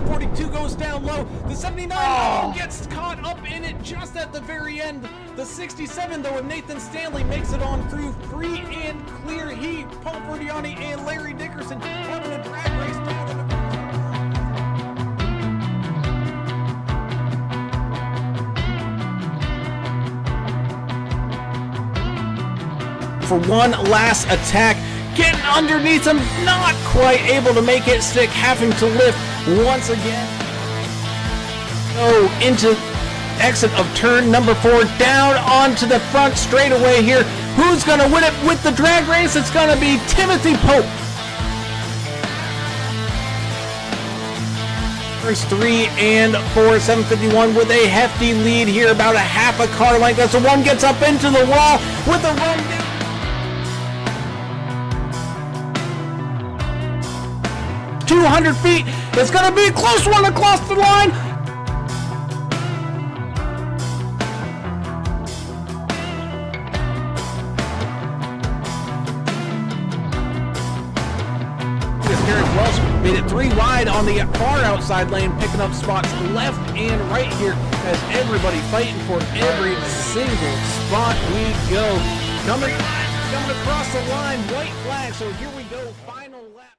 42 goes down low. The 79 gets caught up in it just at the very end. The 67 though, and Nathan Stanley makes it on through free and clear. He, Paul Ferdiani, and Larry Dickerson having a drag race down in the for one last attack, getting underneath him, not quite able to make it stick, having to lift once again. Into exit of turn number 4, down onto the front straightaway here. Who's going to win it with the drag race? It's going to be Timothy Pope. First 3 and 4, 751 with a hefty lead here, about a half a car length as the one gets up into the wall with a run down. 200 feet. It's going to be a close one across the line. Derek Welsh made it 3 wide on the far outside lane, picking up spots left and right here as everybody fighting for every single spot we go. Coming across the line, white flag. So here we go, final lap.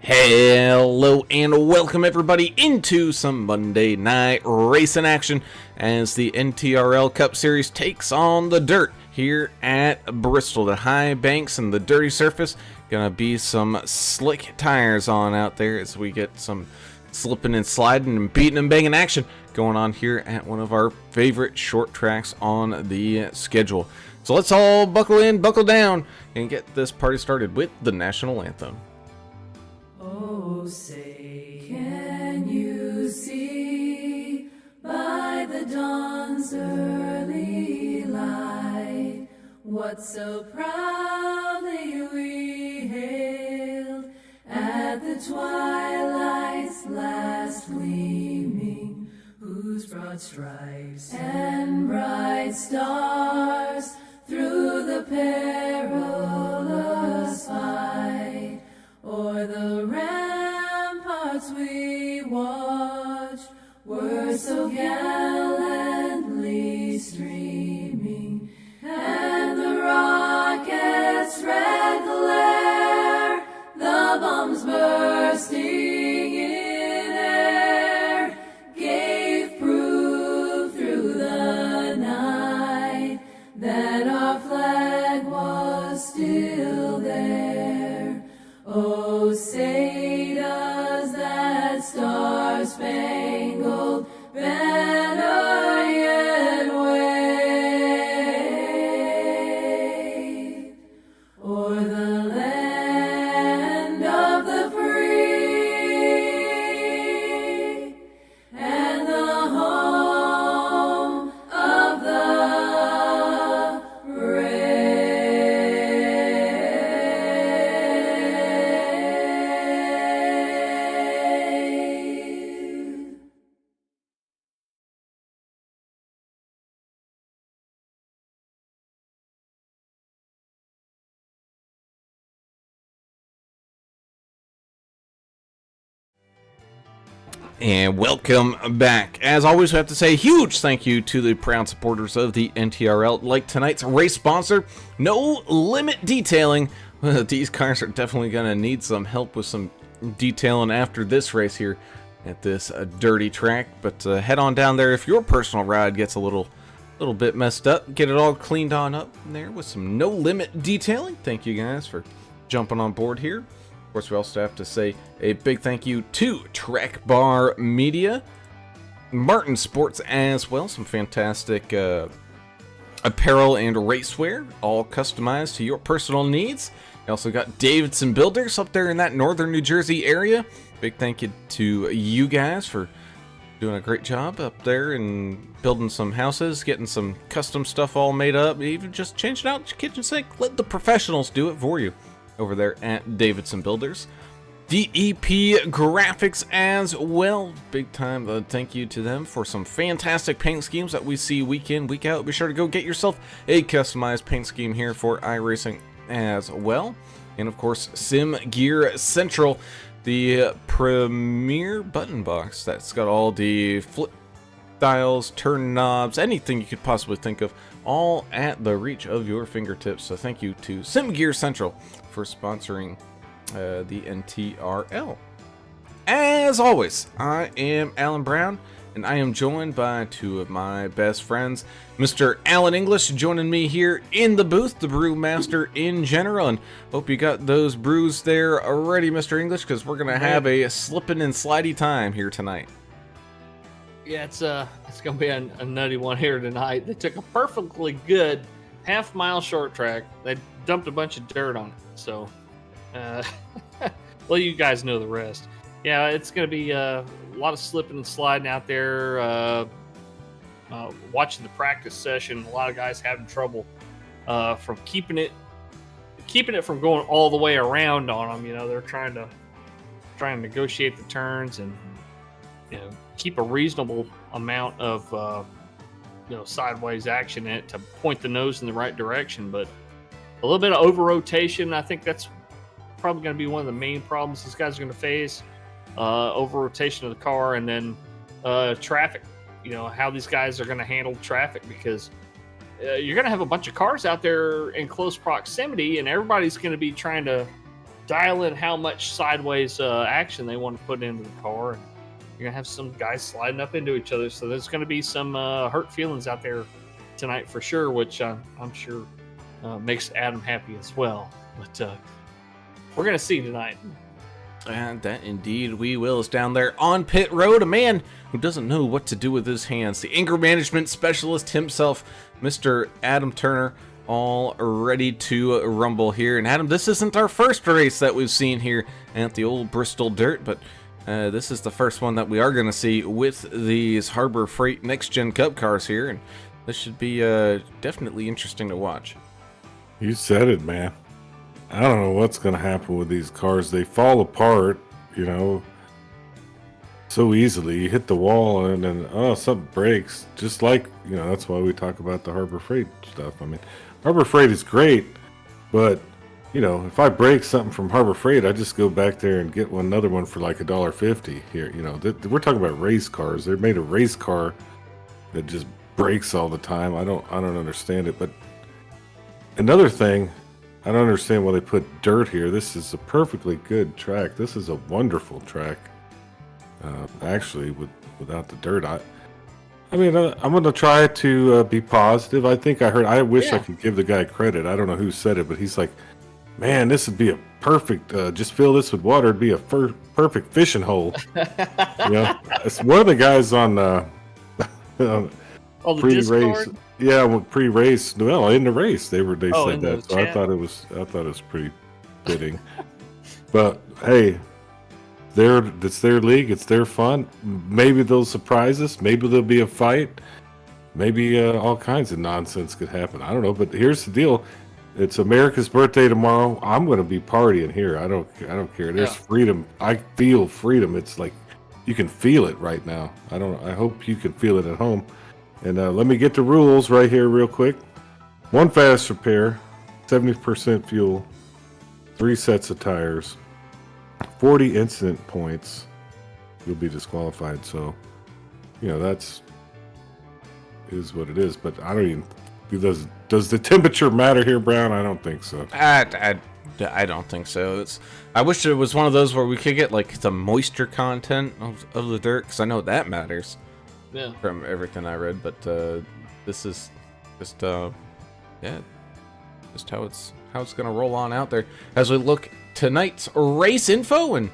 Hello and welcome everybody into some Monday night racing action as the NTRL Cup Series takes on the dirt here at Bristol. The high banks and the dirty surface, gonna be some slick tires on out there as we get some slipping and sliding and beating and banging action going on here at one of our favorite short tracks on the schedule. So let's all buckle in, buckle down, and get this party started with the national anthem. Oh, say, can you see by the dawn's early light what so proudly we hailed at the twilight's last gleaming, whose broad stripes and bright stars through the perilous fight o'er the ramparts we watched were so gallantly streaming, and the rockets' red glare, the bombs bursting in air, gave proof through the night that our flag was still there. Oh, say does that star-spangled banner yet wave o'er the land of the free and the home of the brave? And welcome back. As always, we have to say a huge thank you to the proud supporters of the NTRL. Like tonight's race sponsor, No Limit Detailing. These cars are definitely going to need some help with some detailing after this race here at this dirty track. But head on down there if your personal ride gets a little bit messed up. Get it all cleaned on up there with some No Limit Detailing. Thank you guys for jumping on board here. Of course, we also have to say a big thank you to Trek Bar Media, Martin Sports as well. Some fantastic apparel and racewear, all customized to your personal needs. You also got Davidson Builders up there in that northern New Jersey area. Big thank you to you guys for doing a great job up there and building some houses, getting some custom stuff all made up, even just changing out your kitchen sink. Let the professionals do it for you over there at Davidson Builders. DEP Graphics as well. Big time thank you to them for some fantastic paint schemes that we see week in, week out. Be sure to go get yourself a customized paint scheme here for iRacing as well. And of course, Sim Gear Central. the premier button box that's got all the flip dials, turn knobs, anything you could possibly think of, all at the reach of your fingertips. So thank you to Sim Gear Central for sponsoring the NTRL. As always, I am Alan Brown, and I am joined by two of my best friends, Mr. Alan English, joining me here in the booth, the brewmaster in general. And hope you got those brews there already, Mr. English, because we're gonna have a slipping and slidey time here tonight. Yeah, it's gonna be a nutty one here tonight. They took a perfectly good half-mile short track. They dumped a bunch of dirt on it. So, well, you guys know the rest. Yeah, it's going to be a lot of slipping and sliding out there. Watching the practice session, a lot of guys having trouble from keeping it from going all the way around on them. You know, they're trying to negotiate the turns and keep a reasonable amount of sideways action in it to point the nose in the right direction. But a little bit of over rotation, I think that's probably going to be one of the main problems these guys are going to face. Over rotation of the car, and then traffic. How these guys are going to handle traffic, because you're going to have a bunch of cars out there in close proximity, and everybody's going to be trying to dial in how much sideways action they want to put into the car. And you're going to have some guys sliding up into each other, so there's going to be some hurt feelings out there tonight for sure, which I'm sure makes Adam happy as well. But we're going to see tonight. And that indeed we will. Is down there on pit road, a man who doesn't know what to do with his hands, the anger management specialist himself, Mr. Adam Turner, all ready to rumble here. And Adam, this isn't our first race that we've seen here at the old Bristol Dirt, but this is the first one that we are going to see with these Harbor Freight Next Gen Cup cars here, and this should be definitely interesting to watch. You said it, man. I don't know what's going to happen with these cars. They fall apart, so easily. You hit the wall and then, something breaks. Just like, that's why we talk about the Harbor Freight stuff. I mean, Harbor Freight is great, but, if I break something from Harbor Freight, I just go back there and get another one for like $1.50 here. We're talking about race cars. They made a race car that just breaks all the time. I don't understand it. But another thing, I don't understand why they put dirt here. This is a perfectly good track. This is a wonderful track. Actually, without the dirt, I'm going to try to be positive. I wish I could give the guy credit. I don't know who said it, but he's like, man, this would be a perfect, just fill this with water. It'd be a perfect fishing hole. It's one of the guys on pre-race. Yeah, pre-race. Well, in the race, they said that. So I thought it was pretty fitting. But hey, it's their league. It's their fun. Maybe they'll surprise us. Maybe there'll be a fight. Maybe all kinds of nonsense could happen. I don't know. But here's the deal: it's America's birthday tomorrow. I'm going to be partying here. I don't care. There's freedom. I feel freedom. It's like you can feel it right now. I hope you can feel it at home. And let me get the rules right here real quick. 1 fast repair, 70% fuel, 3 sets of tires, 40 incident points. You'll be disqualified. So, that's is what it is. But I don't even. Does the temperature matter here, Brown? I don't think so. I don't think so. I wish it was one of those where we could get like the moisture content of the dirt, because I know that matters. Yeah. From everything I read, but this is just just how it's gonna roll on out there as we look tonight's race info and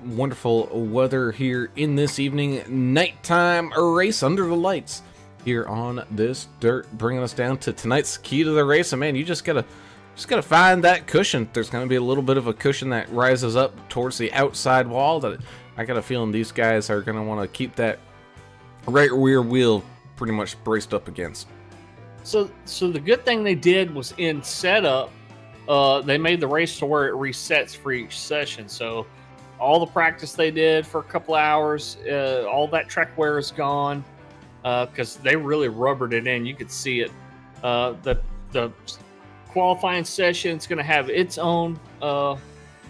wonderful weather here in this evening nighttime race under the lights here on this dirt, bringing us down to tonight's key to the race. And man, you just gotta find that cushion. There's gonna be a little bit of a cushion that rises up towards the outside wall that I got a feeling these guys are gonna want to keep that right rear wheel pretty much braced up against. So the good thing they did was in setup, they made the race to where it resets for each session. So all the practice they did for a couple hours, all that track wear is gone, because they really rubbered it in. You could see it. The qualifying session is going to have its own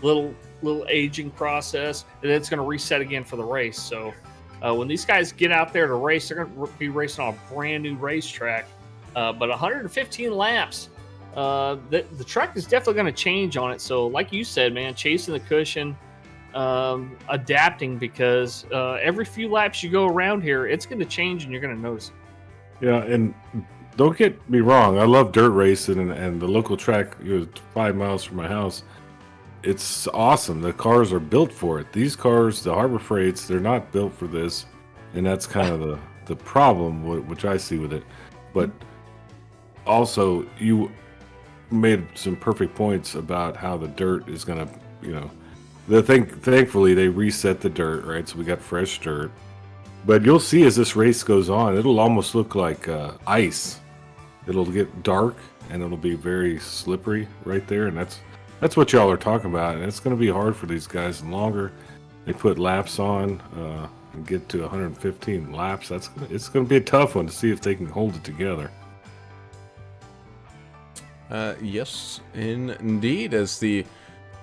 little little aging process, and then it's going to reset again for the race. So when these guys get out there to race, they're going to be racing on a brand new racetrack. But 115 laps, the track is definitely going to change on it. So like you said, man, chasing the cushion, adapting, because every few laps you go around here, it's going to change and you're going to notice it. Yeah, and don't get me wrong, I love dirt racing, and the local track is 5 miles from my house. It's awesome. The cars are built for it. These cars, the Harbor Freights, they're not built for this, and that's kind of the problem, which I see with it. But also, you made some perfect points about how the dirt is going to, thankfully, they reset the dirt, right? So we got fresh dirt. But you'll see as this race goes on, it'll almost look like ice. It'll get dark, and it'll be very slippery right there, and that's what y'all are talking about. And it's going to be hard for these guys. The longer they put laps on and get to 115 laps, it's going to be a tough one to see if they can hold it together. Yes, indeed. As the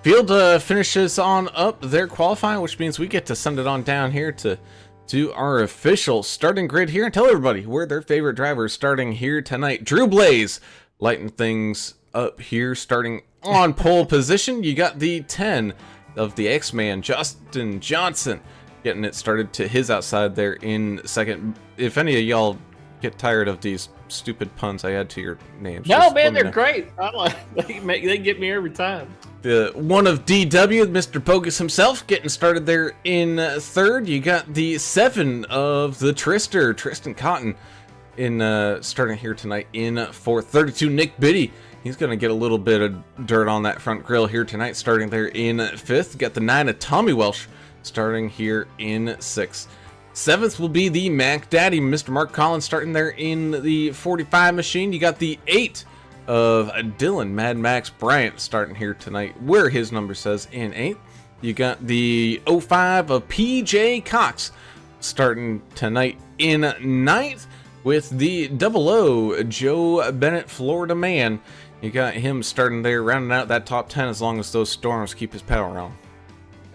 field finishes on up their qualifying, which means we get to send it on down here to do our official starting grid here and tell everybody where their favorite drivers starting here tonight. Drew Blaze lighting things up here, starting on pole position. You got the 10 of the X-Man, Justin Johnson, getting it started to his outside there in second. If any of y'all get tired of these stupid puns I add to your names, no, man, they're great. They get me every time. The one of DW, Mr. Bogus himself, getting started there in third. You got the 7 of the Tristan Cotton, in starting here tonight in fourth. 32, Nick Biddy. He's going to get a little bit of dirt on that front grill here tonight, starting there in fifth. Got the 9 of Tommy Welsh, starting here in sixth. Seventh will be the Mac Daddy, Mr. Mark Collins, starting there in the 45 machine. You got the 8 of Dylan Mad Max Bryant, starting here tonight, where his number says in 8th. You got the 05 of PJ Cox, starting tonight in 9th, with the 00 Joe Bennett, Florida Man. You got him starting there, rounding out that top 10, as long as those storms keep his power on.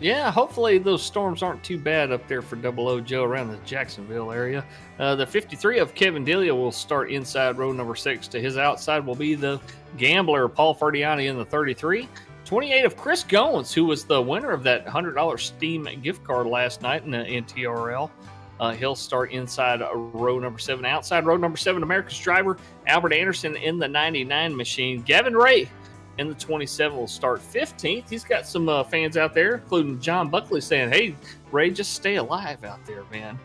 Yeah, hopefully those storms aren't too bad up there for 00 Joe around the Jacksonville area. The 53 of Kevin Delia will start inside row number 6. To his outside will be the Gambler, Paul Ferdiani, in the 33. 28 of Chris Goins, who was the winner of that $100 Steam gift card last night in the NTRL. He'll start inside row number 7. Outside row number 7, America's driver, Albert Anderson, in the 99 machine. Gavin Ray in the 27 will start 15th. He's got some fans out there, including John Buckley, saying, "Hey, Ray, just stay alive out there, man."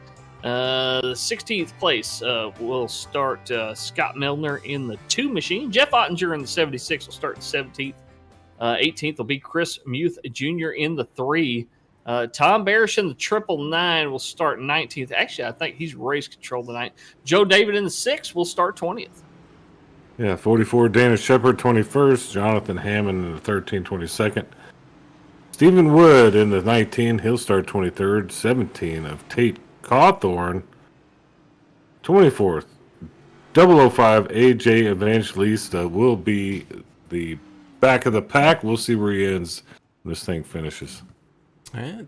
The 16th place will start Scott Milner in the 2 machine. Jeff Ottinger in the 76 will start 17th. 18th will be Chris Muth Jr. in the 3. Tom Barish in the 999 will start 19th. Actually, I think he's race control tonight. Joe David in the 6 will start 20th. Yeah, 44, Dana Shepard, 21st. Jonathan Hammond in the 13, 22nd. Stephen Wood in the 19, he'll start 23rd. 17 of Tate Cawthorn, 24th. 005, AJ Evangelista will be the back of the pack. We'll see where he ends when this thing finishes.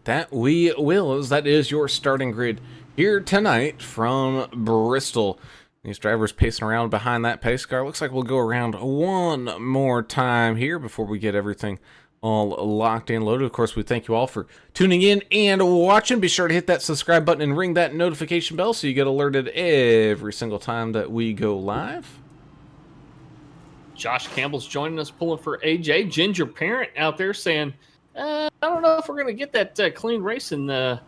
That we will, as that is your starting grid here tonight from Bristol. These drivers pacing around behind that pace car. Looks like we'll go around one more time here before we get everything all locked and loaded. Of course, we thank you all for tuning in and watching. Be sure to hit that subscribe button and ring that notification bell so you get alerted every single time that we go live. Josh Campbell's joining us, pulling for AJ. Ginger Parent out there saying, I don't know if we're going to get that clean racing that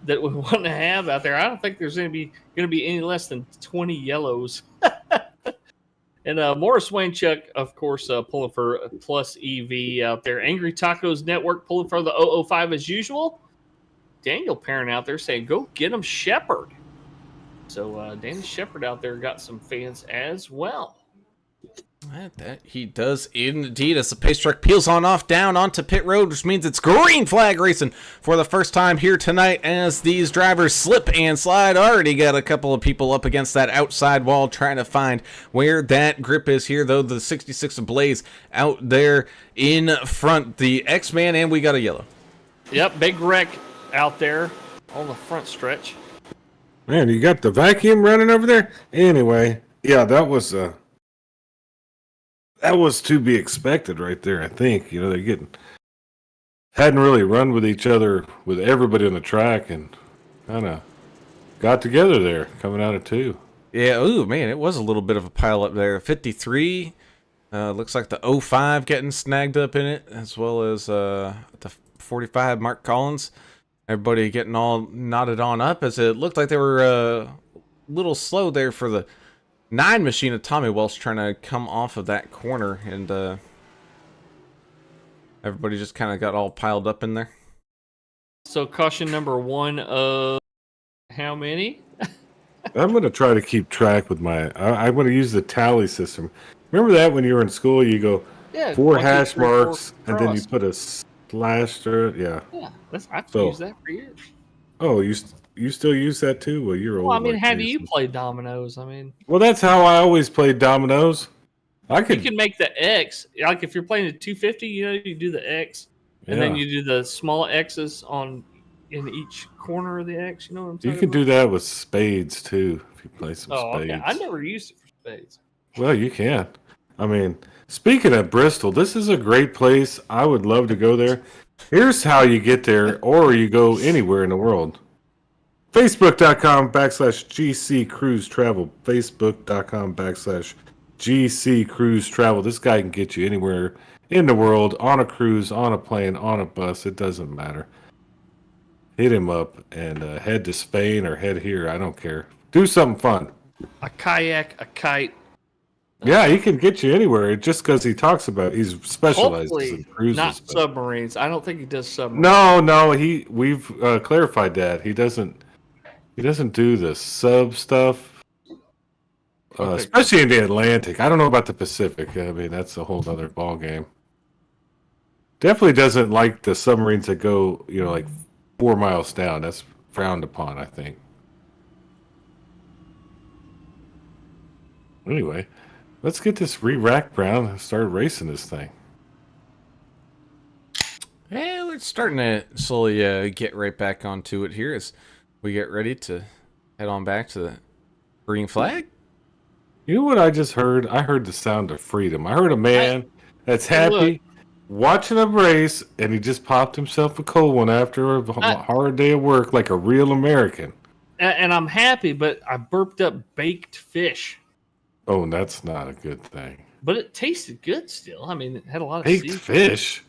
we want to have out there. I don't think there's going to be any less than 20 yellows. And Morris Wainchuck, of course, pulling for Plus EV out there. Angry Tacos Network pulling for the 005 as usual. Daniel Parent out there saying, go get him Shepherd. So Danny Shepherd out there got some fans as well. That he does indeed, as the pace truck peels on off down onto pit road, which means it's green flag racing for the first time here tonight as these drivers slip and slide. Already got a couple of people up against that outside wall trying to find where that grip is here, though. The 66 Blaze out there in front, the X-Man, and we got a yellow. Yep, big wreck out there on the front stretch. Man, you got the vacuum running over there? Anyway, yeah, that was to be expected right there, I think. You know, they hadn't really run with each other with everybody on the track and kind of got together there coming out of 2. Yeah, ooh, man, it was a little bit of a pile up there. 53, looks like the 05 getting snagged up in it, as well as the 45, Mark Collins. Everybody getting all knotted on up, as it looked like they were a little slow there for the 9 machine of Tommy Welsh trying to come off of that corner, and everybody just kind of got all piled up in there. So caution number 1 of how many? I'm going to try to keep track with I'm going to use the tally system. Remember that when you were in school, you go 4 hash marks, and then you put a slash through it? Yeah. Yeah, I've used that for years. Oh, you still use that too? Well, you're old. Well, I mean, how do you play dominoes? I mean, well, that's how I always played dominoes. You can make the X. Like if you're playing a 250, you do the X, and then you do the small X's in each corner of the X. You know what I'm saying? You can do that with spades too if you play some spades. Okay. I never used it for spades. Well, you can. I mean, speaking of Bristol, this is a great place. I would love to go there. Here's how you get there, or you go anywhere in the world. Facebook.com/GC Cruise Travel. Facebook.com/GC Cruise Travel. This guy can get you anywhere in the world, on a cruise, on a plane, on a bus. It doesn't matter. Hit him up and head to Spain or head here. I don't care. Do something fun. A kayak, a kite. Yeah, he can get you anywhere. Just because he talks about he's specialized in cruises. Not submarines. I don't think he does submarines. No. We've clarified that he doesn't do the sub stuff, especially in the Atlantic. I don't know about the Pacific. I mean, that's a whole other ball game. Definitely doesn't like the submarines that go, like 4 miles down. That's frowned upon, I think. Anyway, let's get this re-racked, Brown, and start racing this thing. Yeah, we're starting to slowly get right back onto it here as we get ready to head on back to the green flag. You know what I just heard? I heard the sound of freedom. I heard a man that's happy watching a race, and he just popped himself a cold one after a hard day of work like a real American. And I'm happy, but I burped up baked fish. Oh, that's not a good thing. But it tasted good still. I mean, it had a lot of baked seafood. Fish?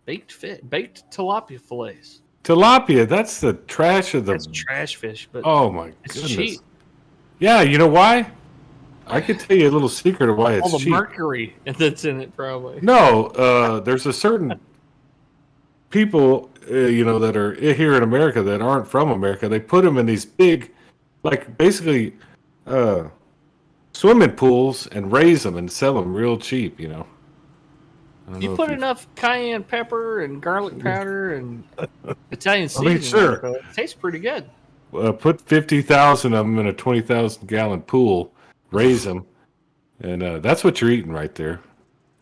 Baked fish. Baked tilapia fillets. Tilapia, that's the trash of the... That's trash fish, but oh my it's goodness. Cheap. Yeah, you know why? I could tell you a little secret of why it's cheap. All the mercury that's in it, probably. No, there's a certain people, that are here in America that aren't from America. They put them in these big, like basically swimming pools and raise them and sell them real cheap, You put enough cayenne pepper and garlic powder and Italian seasoning. Sure. It tastes pretty good. Put 50,000 of them in a 20,000 gallon pool. Raise them, and that's what you're eating right there.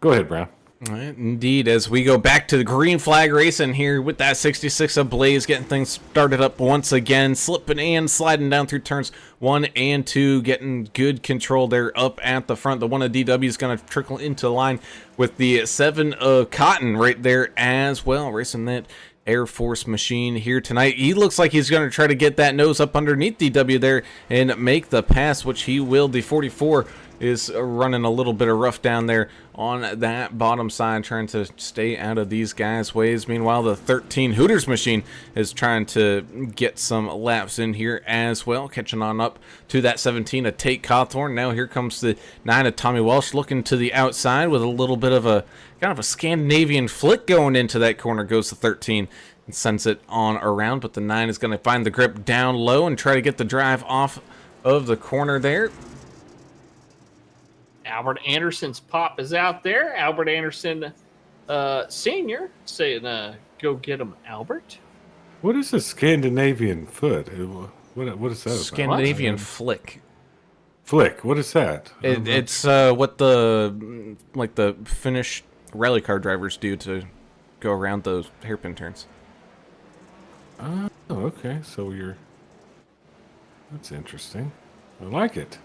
Go ahead, Brown. All right, indeed, as we go back to the green flag racing here with that 66 ablaze, getting things started up once again, slipping and sliding down through turns 1 and 2, getting good control there up at the front. The one of DW is going to trickle into the line with the 7 of Cotton right there as well, racing that Air Force machine here tonight. He looks like he's going to try to get that nose up underneath DW there and make the pass, which he will. The 44 is running a little bit of rough down there on that bottom side, trying to stay out of these guys' ways. Meanwhile, the 13 Hooters machine is trying to get some laps in here as well, catching on up to that 17 of Tate Cawthorn. Now here comes the 9 of Tommy Welsh, looking to the outside with a little bit of a kind of a Scandinavian flick going into that corner. Goes the 13 and sends it on around, but the 9 is going to find the grip down low and try to get the drive off of the corner there. Albert Anderson's pop is out there. Albert Anderson Sr. saying, go get him, Albert. What is a Scandinavian foot? What is that about? Scandinavian flick. Flick, what is that? It's what the Finnish rally car drivers do to go around those hairpin turns. Oh, okay. So that's interesting. I like it.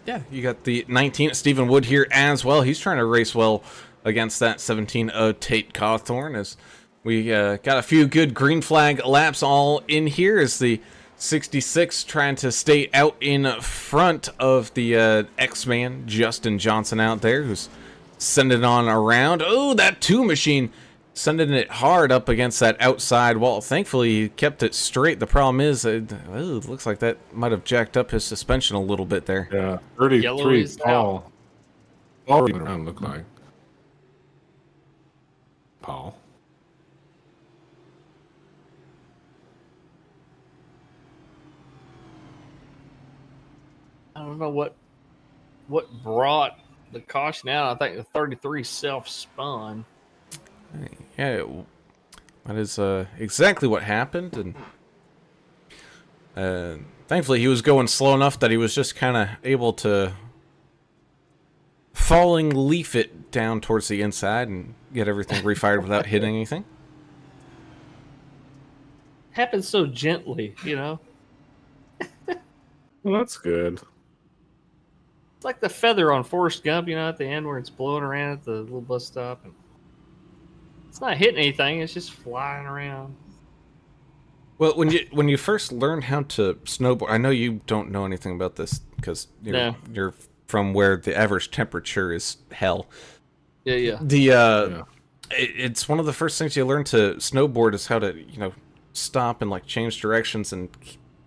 Yeah, you got the 19 Stephen Wood here as well. He's trying to race well against that 17 of Tate Cawthorn, as we got a few good green flag laps all in here, as the 66 trying to stay out in front of the X-Man Justin Johnson out there, who's sending it on around. Oh, that 2 machine sending it hard up against that outside wall. Thankfully, he kept it straight. The problem is, it looks like that might have jacked up his suspension a little bit there. Yeah, 33 Paul. Paul around look like. Paul. I don't know what brought the caution out. I think the 33 self-spun. Yeah, that is exactly what happened, and thankfully he was going slow enough that he was just kind of able to falling leaf it down towards the inside and get everything refired without hitting anything. Happens so gently, you know. Well, that's good. It's like the feather on Forrest Gump, you know, at the end where it's blowing around at the little bus stop. And it's not hitting anything; it's just flying around. Well, when you first learned how to snowboard, I know you don't know anything about this because you're from where the average temperature is hell. Yeah. It's one of the first things you learn to snowboard is how to stop and like change directions and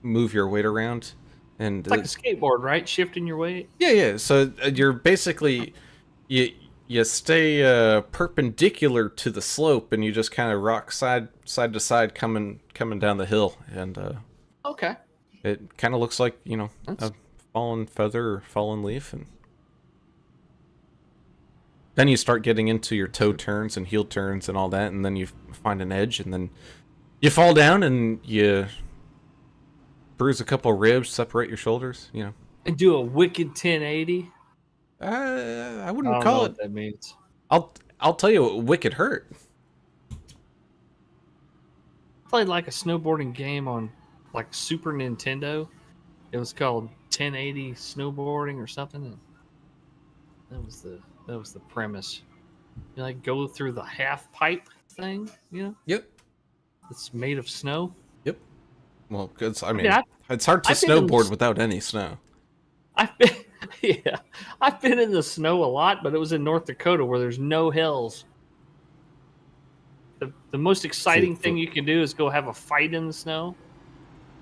move your weight around. And it's like a skateboard, right? Shifting your weight. Yeah. So you're basically you stay perpendicular to the slope, and you just kind of rock side to side coming down the hill, and okay, it kind of looks like a fallen feather or fallen leaf, and then you start getting into your toe turns and heel turns and all that, and then you find an edge, and then you fall down and you bruise a couple of ribs, separate your shoulders, and do a wicked 1080. I wouldn't call it. What that means. I'll tell you what wicked hurt. Played like a snowboarding game on like Super Nintendo. It was called 1080 snowboarding or something. And that was the premise. You like go through the half pipe thing, Yep. It's made of snow. Yep. Well, because it's hard to snowboard without any snow. I've been in the snow a lot, but it was in North Dakota where there's no hills. The most exciting thing you can do is go have a fight in the snow,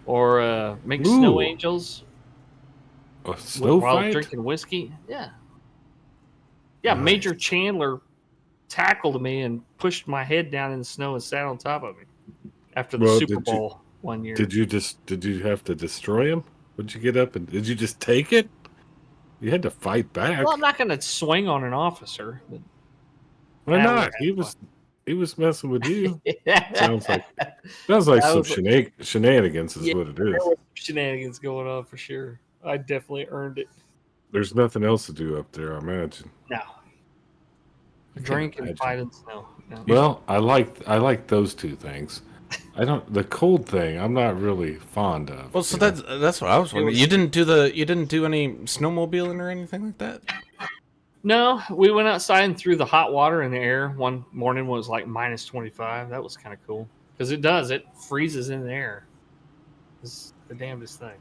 or make snow angels. A snow while fight? Drinking whiskey. Yeah. Nice. Major Chandler tackled me and pushed my head down in the snow and sat on top of me after the Super Bowl one year. Did you have to destroy him? Would you get up and did you just take it? You had to fight back. Well, I'm not going to swing on an officer. But why not? He was messing with you. Sounds like some shenanigans is what it is. There was shenanigans going on for sure. I definitely earned it. There's nothing else to do up there, I imagine. No. Drink and fight in snow. No. Well, I like those two things. The cold thing I'm not really fond of. Well, so that's what I was wondering. You didn't do any snowmobiling or anything like that? No, we went outside and threw the hot water in the air. One morning was like minus 25. That was kind of cool because it freezes in the air. It's the damnedest thing.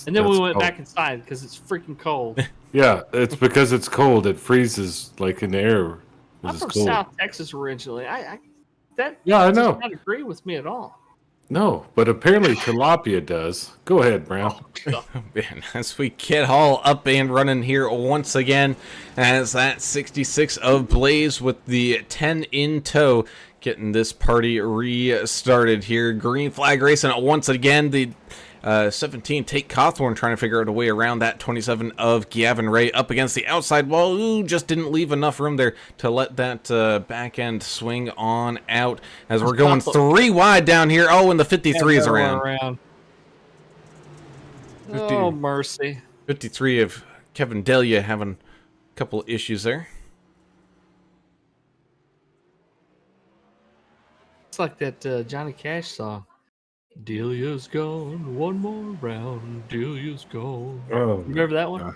And then we went back inside because it's freaking cold. Yeah, it's because it's cold. It freezes like in the air. I'm from South Texas originally. I know. Does not agree with me at all. No, but apparently tilapia does. Go ahead, Brown. Oh, man, as we get all up and running here once again, as that 66 of Blaze with the 10 in tow, getting this party restarted here. Green flag racing once again. The 17 Tate Cawthorn trying to figure out a way around that 27 of Gavin Ray up against the outside wall. Ooh, just didn't leave enough room there to let that back end swing on out as we're going 3 wide down here. Oh, and the 53 is around. Oh, mercy. 53 of Kevin Delia having a couple issues there. It's like that Johnny Cash song. Delia's gone, one more round. Delia's gone. Oh, You remember that one? God.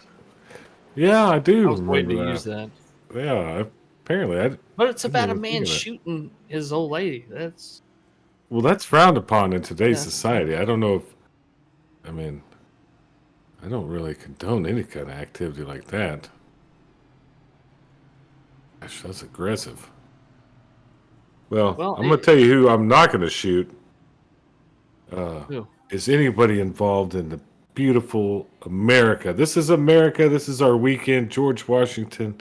Yeah, I do I was waiting remember to that. use that. Yeah, apparently But it's I didn't about a even think man of that. shooting his old lady. That's Well, that's frowned upon in today's Yeah. society. I don't know if, I mean, I don't really condone any kind of activity like that. Gosh, that's aggressive. Well, I'm going to tell you who I'm not going to shoot. Ew. Is anybody involved in the beautiful America? This is America. This is our weekend. George Washington,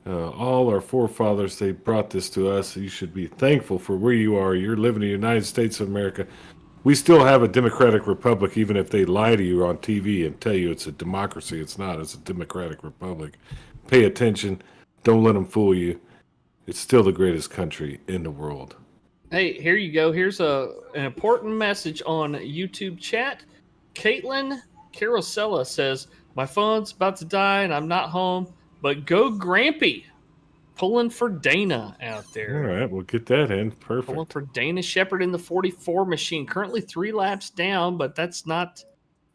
all our forefathers, they brought this to us. You should be thankful for where you are. You're living in the United States of America. We still have a democratic republic, even if they lie to you on TV and tell you it's a democracy. It's not. It's a democratic republic. Pay attention. Don't let them fool you. It's still the greatest country in the world. Hey, here you go. Here's an important message on YouTube chat. Caitlin Carosella says, my phone's about to die and I'm not home, but go Grampy. Pulling for Dana out there. All right, we'll get that in. Perfect. Pulling for Dana Shepard in the 44 machine. Currently 3 laps down, but that's not...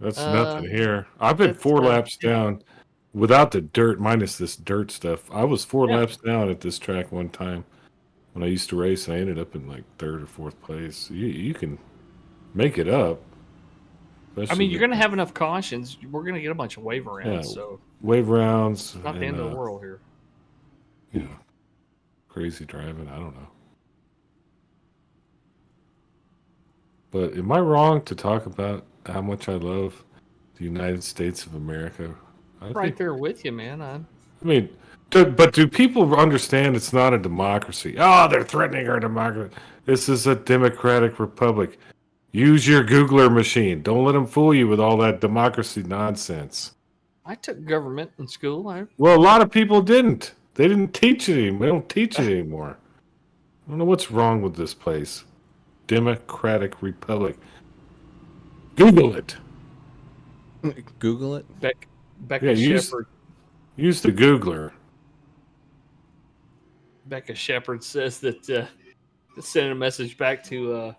That's nothing here. I've been 4 laps down without the dirt, minus this dirt stuff. I was 4 laps down at this track one time when I used to race, and I ended up in like 3rd or 4th place. You can make it up. I mean, you're going to have enough cautions. We're going to get a bunch of wave rounds. So wave rounds. Not the end of the world here. Yeah. Crazy driving. I don't know. But am I wrong to talk about how much I love the United States of America? Right there with you, man. I mean, but do people understand it's not a democracy? Oh, they're threatening our democracy. This is a democratic republic. Use your Googler machine. Don't let them fool you with all that democracy nonsense. I took government in school. Well, a lot of people didn't. They didn't teach it anymore. They don't teach it anymore. I don't know what's wrong with this place. Democratic Republic. Google it. Google it? Becca Shepard. Use the Googler. Becca Shepard says that sending a message back to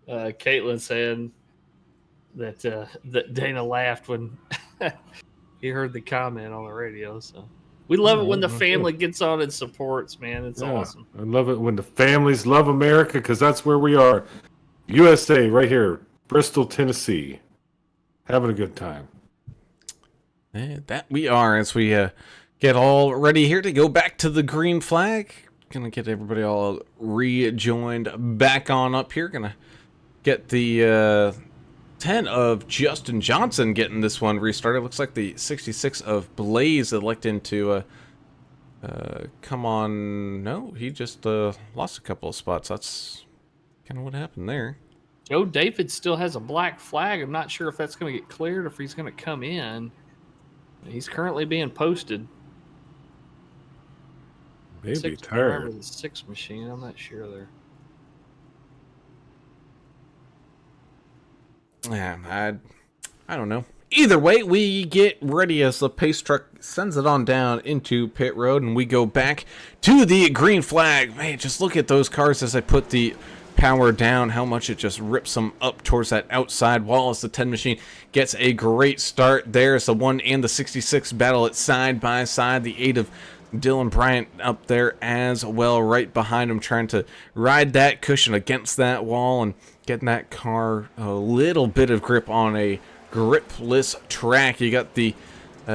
Caitlin saying that that Dana laughed when he heard the comment on the radio. So we love it when the family gets on and supports, man. It's awesome. I love it when the families love America because that's where we are. USA, right here, Bristol, Tennessee. Having a good time. And that we are as we get all ready here to go back to the green flag. Gonna get everybody all rejoined back on up here. Gonna get the 10 of Justin Johnson getting this one restarted. Looks like the 66 of Blaze electing to come on. No, he just lost a couple of spots. That's kind of what happened there. Joe David still has a black flag. I'm not sure if that's going to get cleared or if he's going to come in. He's currently being posted. Maybe tired. The 6 machine. I'm not sure there. Yeah, I don't know. Either way, we get ready as the pace truck sends it on down into pit road, and we go back to the green flag. Man, just look at those cars as I put the power down, how much it just rips them up towards that outside wall as the 10 machine gets a great start. There's the 1 and the 66 battle it side by side. The 8 of Dylan Bryant up there as well, right behind him, trying to ride that cushion against that wall and getting that car a little bit of grip on a gripless track. You got the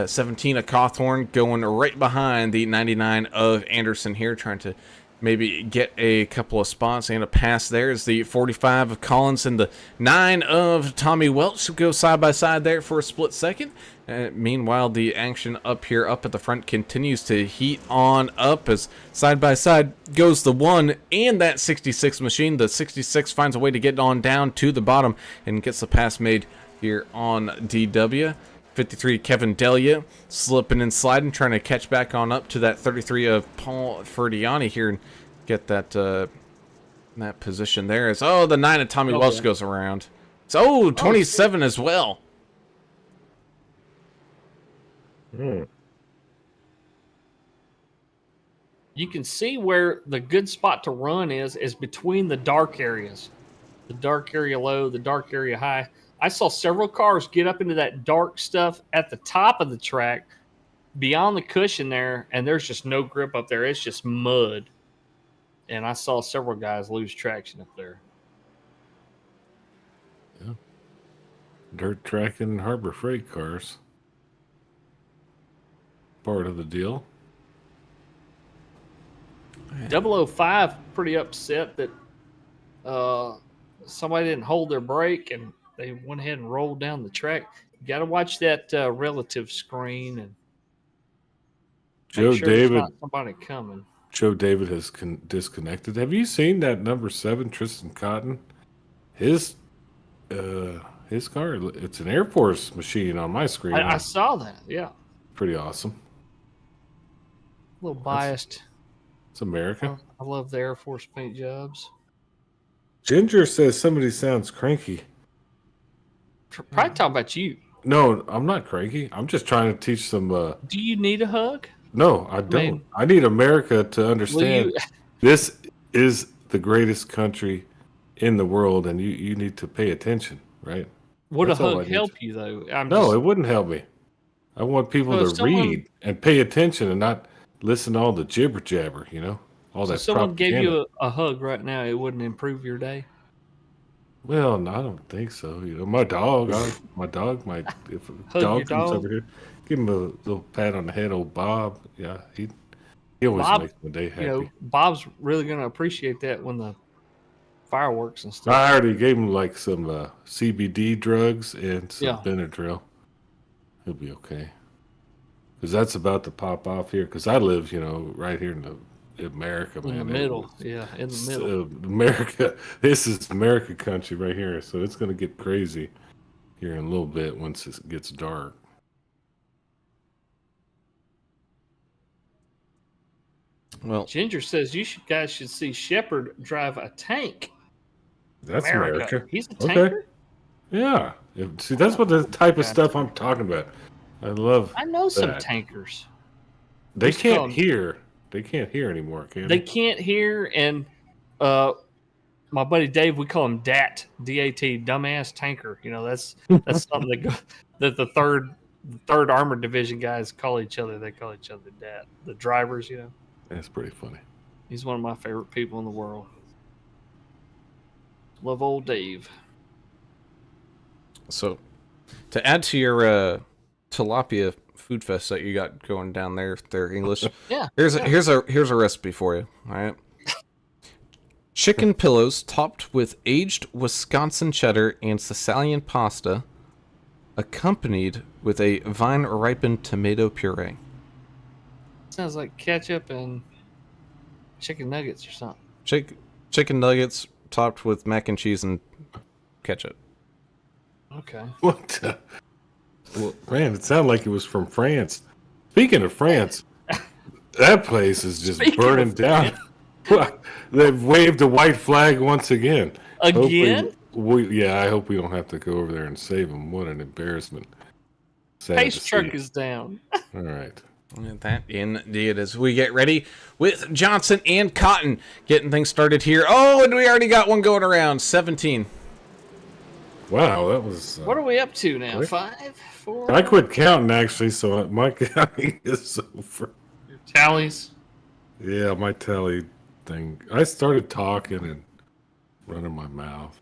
17 of Cawthorn going right behind the 99 of Anderson here, trying to maybe get a couple of spots and a pass. There's the 45 of Collins and the 9 of Tommy Welch go side by side there for a split second. Meanwhile, the action up here, up at the front, continues to heat on up as side by side goes the 1 and that 66 machine. The 66 finds a way to get on down to the bottom and gets the pass made here on DW. 53 Kevin Delia slipping and sliding, trying to catch back on up to that 33 of Paul Ferdiani here and get that that position there. As the 9 of Tommy Welch goes around. So 27 as well. you can see where the good spot to run is between the dark areas, the dark area low, the dark area high. I saw several cars get up into that dark stuff at the top of the track, beyond the cushion there, and there's just no grip up there. It's just mud. And I saw several guys lose traction up there. Yeah. Dirt track and Harbor Freight cars. Part of the deal. 005 pretty upset that somebody didn't hold their brake and they went ahead and rolled down the track. You got to watch that relative screen and Joe make sure David. there's not somebody coming. Joe David has disconnected. Have you seen that number 7 Tristan Cotton? His car. It's an Air Force machine on my screen. I saw that. Yeah, Pretty awesome. a little biased. It's America. I love the Air Force paint jobs. Ginger says somebody sounds cranky. Probably talking about you. No, I'm not cranky. I'm just trying to teach some. Do you need a hug? No, I don't. I need America to understand this is the greatest country in the world, and you need to pay attention, right? Would a hug help you, though? No, it wouldn't help me. I want people to read and pay attention and not listen to all the jibber jabber, all that. If someone gave you a hug right now, it wouldn't improve your day. Well, no, I don't think so. My dog, if a dog comes over here, give him a little pat on the head, old Bob. Yeah, he always makes my day happy. Bob's really going to appreciate that when the fireworks and stuff. I already gave him like some CBD drugs and some Benadryl. He'll be okay. Because that's about to pop off here. Because I live, right here in America, man. In the middle. In the middle. America. This is America country right here. So it's going to get crazy here in a little bit once it gets dark. Well, Ginger says guys should see Shepard drive a tank. That's America. He's a tanker? Yeah. See, that's what the type of stuff I'm talking about. I know some tankers. They can't hear. They can't hear anymore, can they? They can't hear, and my buddy Dave, we call him DAT, D-A-T, dumbass tanker. That's something that the third armored division guys call each other. They call each other DAT. The drivers, That's pretty funny. He's one of my favorite people in the world. Love old Dave. So, to add to your tilapia food fest that you got going down there, English. Here's a recipe for you. All right. Chicken pillows topped with aged Wisconsin cheddar and Sicilian pasta, accompanied with a vine-ripened tomato puree. Sounds like ketchup and chicken nuggets or something. Chicken nuggets topped with mac and cheese and ketchup. Okay. What? Well, man, it sounded like it was from France. Speaking of France, that place is just burning down. They've waved a white flag once again. Again? I hope we don't have to go over there and save them. What an embarrassment. Pace truck is down. All right. That indeed, as we get ready with Johnson and Cotton getting things started here. Oh, and we already got one going around. 17. Wow, that was. What are we up to now? Quick. 5, 4. I quit counting actually, so my counting is over. Your tallies. Yeah, my tally thing. I started talking and running my mouth.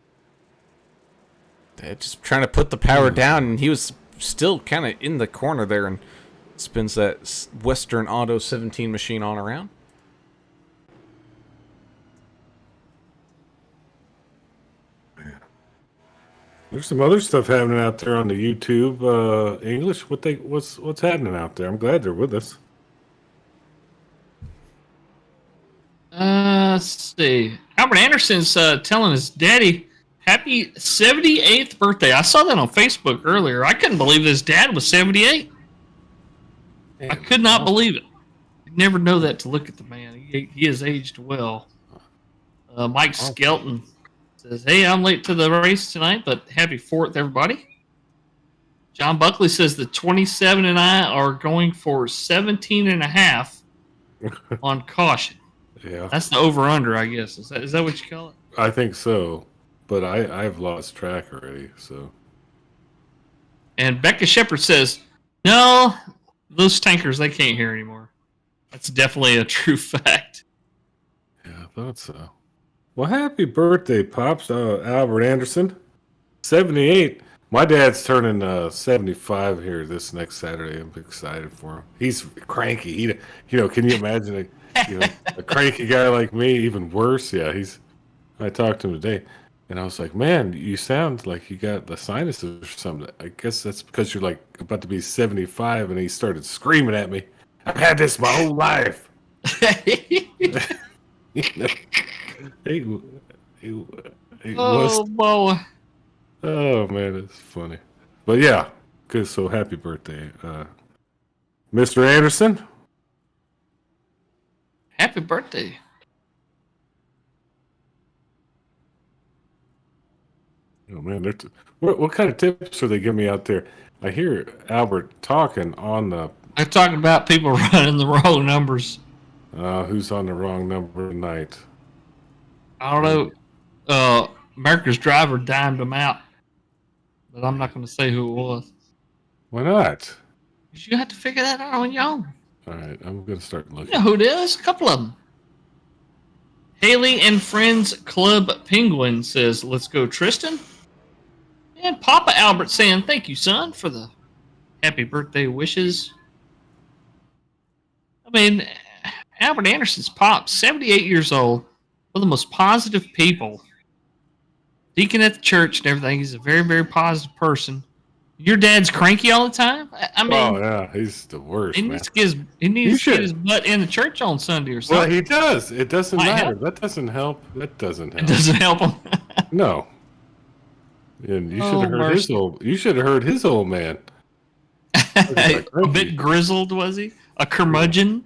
They're just trying to put the power down, and he was still kind of in the corner there and spins that Western Auto 17 machine on around. There's some other stuff happening out there on the YouTube English. What's happening out there? I'm glad they're with us. Let's see. Albert Anderson's telling his daddy happy 78th birthday. I saw that on Facebook earlier. I couldn't believe his dad was 78. I could not believe it. You'd never know that to look at the man. He has aged well. Mike Skelton says, hey, I'm late to the race tonight, but happy 4th, everybody. John Buckley says the 27 and I are going for 17 and a half on caution. Yeah, That's the over/under, I guess. Is that what you call it? I think so. But I've lost track already. So And Becca Shepard says, "No, those tankers they can't hear anymore." That's definitely a true fact. yeah, I thought so. Well, happy birthday, Pops, Albert Anderson, 78. My dad's turning 75 here this next Saturday. I'm excited for him. He's cranky. Can you imagine a cranky guy like me? Even worse. Yeah, I talked to him today, and I was like, "Man, you sound like you got the sinuses or something." I guess that's because you're like about to be 75, and he started screaming at me. I've had this my whole life. He was. Oh boy! Oh man, it's funny. But yeah, good. So happy birthday, Mr. Anderson. Happy birthday! Oh man, what kind of tips are they giving me out there? I hear Albert talking on the. They're talking about people running the wrong numbers. Who's on the wrong number tonight? I don't know. America's driver dimed him out, but I'm not going to say who it was. Why not? You have to figure that out on your own. All right, I'm gonna start You looking. know who it is? A couple of them. Haley and Friends Club Penguin says, "Let's go, Tristan." And Papa Albert saying, "Thank you, son, for the happy birthday wishes." I mean, Albert Anderson's pop, 78 years old, one of the most positive people. Deacon at the church and everything. He's a very, very positive person. Your dad's cranky all the time? I mean, Oh yeah, he's the worst, he man. needs to get his butt in the church on Sunday or Well, something. he does. It doesn't Might matter. help. That doesn't help. That doesn't It help. doesn't help him. No. And you Oh, should have heard his mercy. old. You should have heard his old man. A bit grizzled, was he? A curmudgeon,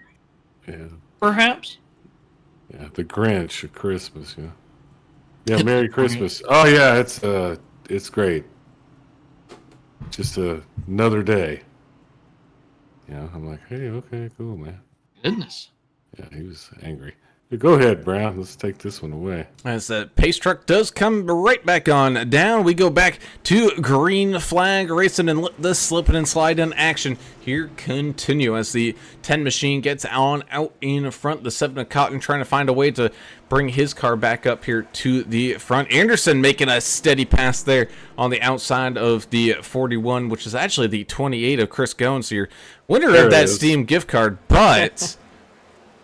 Yeah, perhaps? yeah. The Grinch at Christmas. Yeah. Yeah. Merry Christmas. Oh yeah, it's great. Just another day. Yeah, I'm like, hey, okay, cool, man. Goodness. Yeah, he was angry. Go ahead, Brown. Let's take this one away. As the pace truck does come right back on down, we go back to green flag racing and let the slipping and slide in action here continue as the 10 machine gets on out in front. The 7 of Cotton trying to find a way to bring his car back up here to the front. Anderson making a steady pass there on the outside of the 41, which is actually the 28 of Chris Goins here. Winner There of it that is. Steam gift card, but...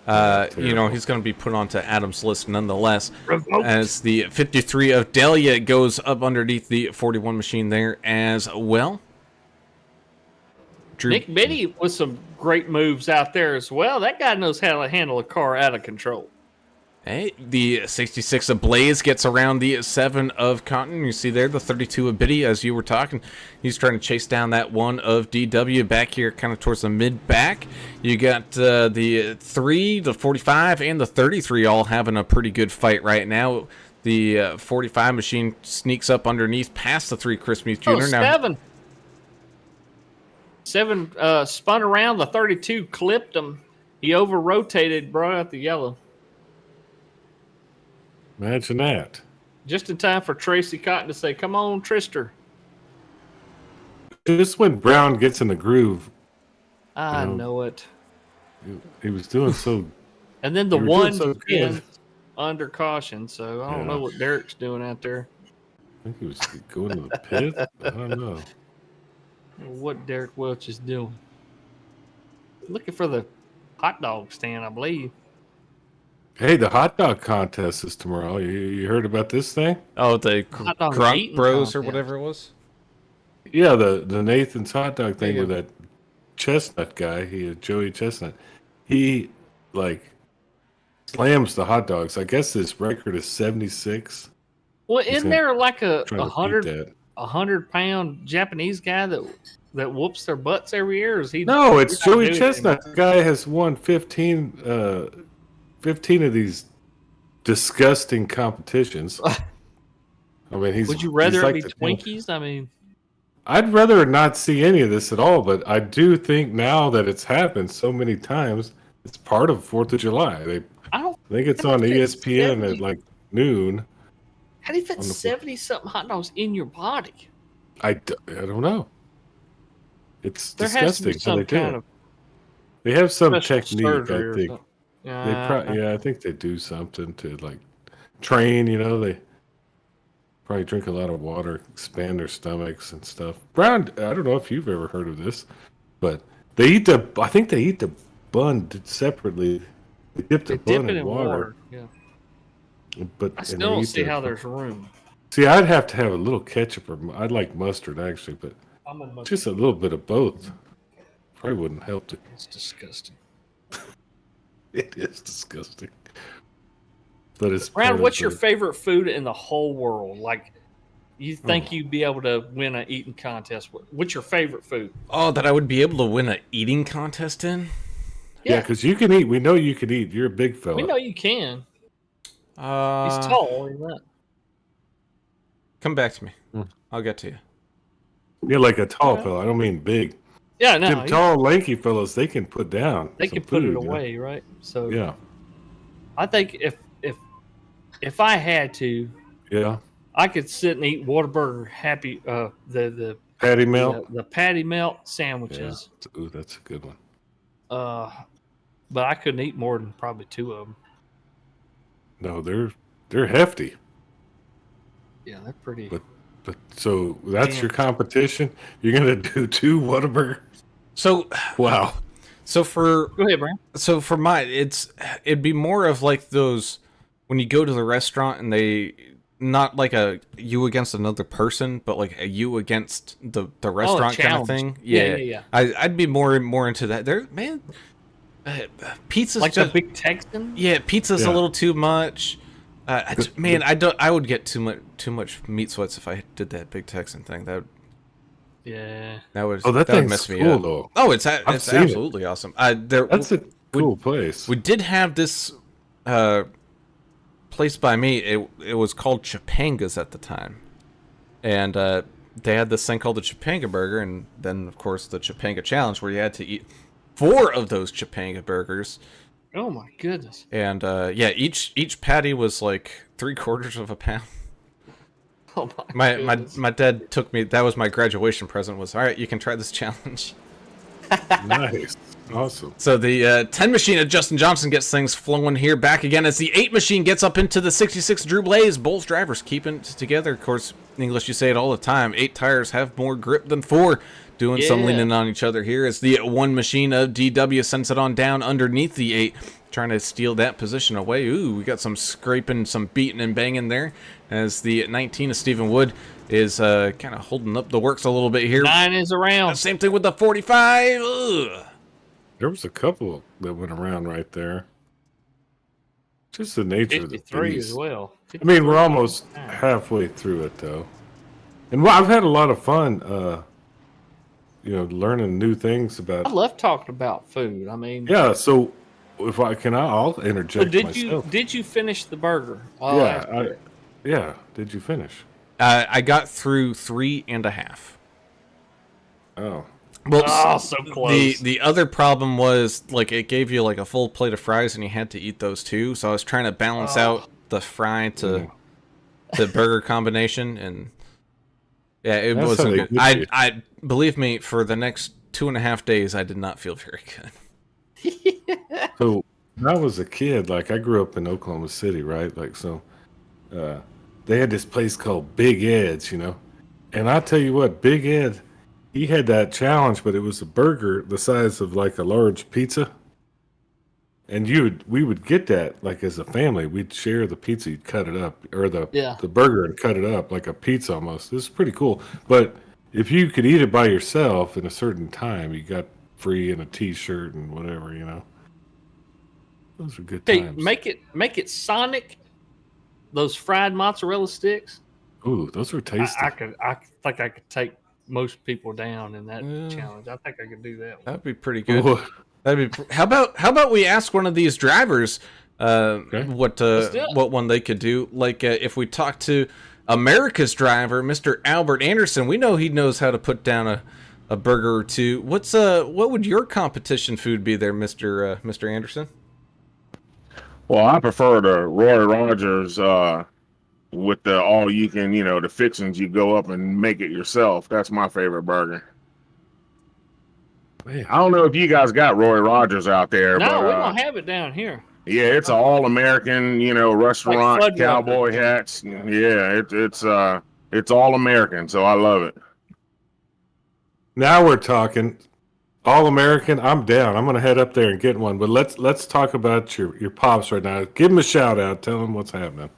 he's going to be put onto Adam's list nonetheless. Revoked. As the 53 of Delia goes up underneath the 41 machine there as well. Drew, Nick Biddy with some great moves out there as well. That guy knows how to handle a car out of control. hey, the 66 of Blaze gets around the 7 of Cotton. You see there the 32 of Biddy as you were talking. He's trying to chase down that 1 of DW back here kind of towards the mid-back. You got the 3, the 45, and the 33 all having a pretty good fight right now. The 45 machine sneaks up underneath past the 3 Chris Muth Jr. Oh, 7. 7 spun around. The 32 clipped him. He over-rotated, brought out the yellow. Imagine that. Just in time for Tracy Cotton to say, "Come on, Trister." Just when Brown gets in the groove, I You know, know it. he was doing so. And then the You were doing one so good. pin under caution. So I don't Yeah. know what Derek's doing out there. I think he was going to the pit. I don't know. What Derek Welch is doing. Looking for the hot dog stand, I believe. Hey, the hot dog contest is tomorrow. You heard about this thing? Oh, the Hot dog Grunt eating Bros or contest. whatever it was? Yeah, the Nathan's hot dog thing Yeah. with that Chestnut guy. Joey Chestnut. He like slams the hot dogs. I guess his record is 76. Well, He's isn't there like a Trying to beat 100-pound Japanese guy that whoops their butts every year? Or is he? No, it's he's not Joey doing Chestnut. The guy has won 15 of these disgusting competitions. I mean, anything? Would you rather it be Twinkies? I mean, I'd rather not see any of this at all, but I do think now that it's happened so many times It's part of 4th of July. I think it's on ESPN at like noon. How do you fit 70-something hot dogs in your body? I don't know. It's There has to be disgusting how some they do kind it. of They have some special technique, surgery I or think. something. I think they do something to like train. They probably drink a lot of water, expand their stomachs and stuff. Brown, I don't know if you've ever heard of this, but I think they eat the bun separately. They dip the bun it in water. Yeah. But I still don't see how there's room. See, I'd have to have a little ketchup, or I'd like mustard actually, but just a little bit of both probably wouldn't help it. It's disgusting. It is disgusting. But it's Brad, what's your favorite food in the whole world? Like, you think you'd be able to win an eating contest? What's your favorite food? Oh, that I would be able to win an eating contest in? Yeah, because you can eat. We know you can eat. You're a big fella. We know you can. He's He's tall. He's not. Come back to me. I'll get to you. You're like a tall fella. I don't mean big. Yeah, no. Them tall, lanky fellas, they can put down. They some can put food, it away, right? So yeah, I think if I had to, yeah. I could sit and eat Whataburger Happy the Patty melt. the patty melt sandwiches. Yeah. Ooh, that's a good one. But I couldn't eat more than probably 2 of them. No, they're hefty. Yeah, they're pretty. But so that's your competition. You're gonna do 2 Whataburger. So Wow. So Go ahead, Brian. So for mine, it'd be more of like those when you go to the restaurant and they not like a you against another person, but like a you against the restaurant kind of thing. Yeah. I'd be more into that. There, man. Pizza's like just, the Big Texan. Yeah, pizza's a little too much. I would get too much meat sweats if I did that Big Texan thing. That would mess me cool, up. though. Oh, it's absolutely awesome. That's a cool place. We did have this place by me. It was called Chapanga's at the time, and they had this thing called the Chapanga Burger, and then of course the Chapanga Challenge, where you had to eat 4 of those Chapanga burgers. Oh my goodness! And each patty was like 3/4 of a pound. Oh my dad took me. That was my graduation present. Was all right. You can try this challenge. Nice, awesome. So the 10 machine of Justin Johnson gets things flowing here. Back again as the 8 machine gets up into the 66 Drew Blaze. Both drivers keeping it together. Of course, in English you say it all the time. 8 tires have more grip than 4. Doing some leaning on each other here as the 1 machine of DW sends it on down underneath the 8, trying to steal that position away. Ooh, we got some scraping, some beating and banging there as the 19 of Stephen Wood is kind of holding up the works a little bit here. 9 is around. Same thing with the 45. Ugh. There was a couple that went around right there. Just the nature of the 53 beast. as well. I mean, we're almost halfway through it though, and I've had a lot of fun. Learning new things about. I love talking about food. I mean, yeah. So, if I'll interject myself. Did you finish the burger? Yeah. Did you finish? I got through 3.5. Oh. Well, so close. The other problem was like it gave you like a full plate of fries and you had to eat those too. So I was trying to balance out the fry to the burger combination, and yeah, it wasn't good. I believe me, for the next 2.5 days, I did not feel very good. So when I was a kid, like I grew up in Oklahoma City, right? Like so, they had this place called Big Ed's, and I tell you what, Big Ed, he had that challenge, but it was a burger the size of like a large pizza, and we would get that like as a family. We'd share the pizza, you'd cut it up, or the burger and cut it up like a pizza almost. This is pretty cool, but if you could eat it by yourself in a certain time, you got free and a T-shirt and whatever, Those are good times. Make it Sonic. Those fried mozzarella sticks. Ooh, those are tasty. I think I could take most people down in that challenge. I think I could do that one. That'd be pretty good. How about we ask one of these drivers what one they could do? Like if we talk to America's driver, Mr. Albert Anderson, we know he knows how to put down a burger or two. What would your competition food be there, Mr. Anderson? Well, I prefer the Roy Rogers with the all you can, the fixings. You go up and make it yourself. That's my favorite burger. Man. I don't know if you guys got Roy Rogers out there, No, but we don't have it down here. yeah, it's an all-American, restaurant, Like cowboy hats. Yeah, it's all American, so I love it. Now we're talking. All American, I'm down. I'm gonna head up there and get one. But let's talk about your pops right now. Give him a shout out. Tell him what's happening.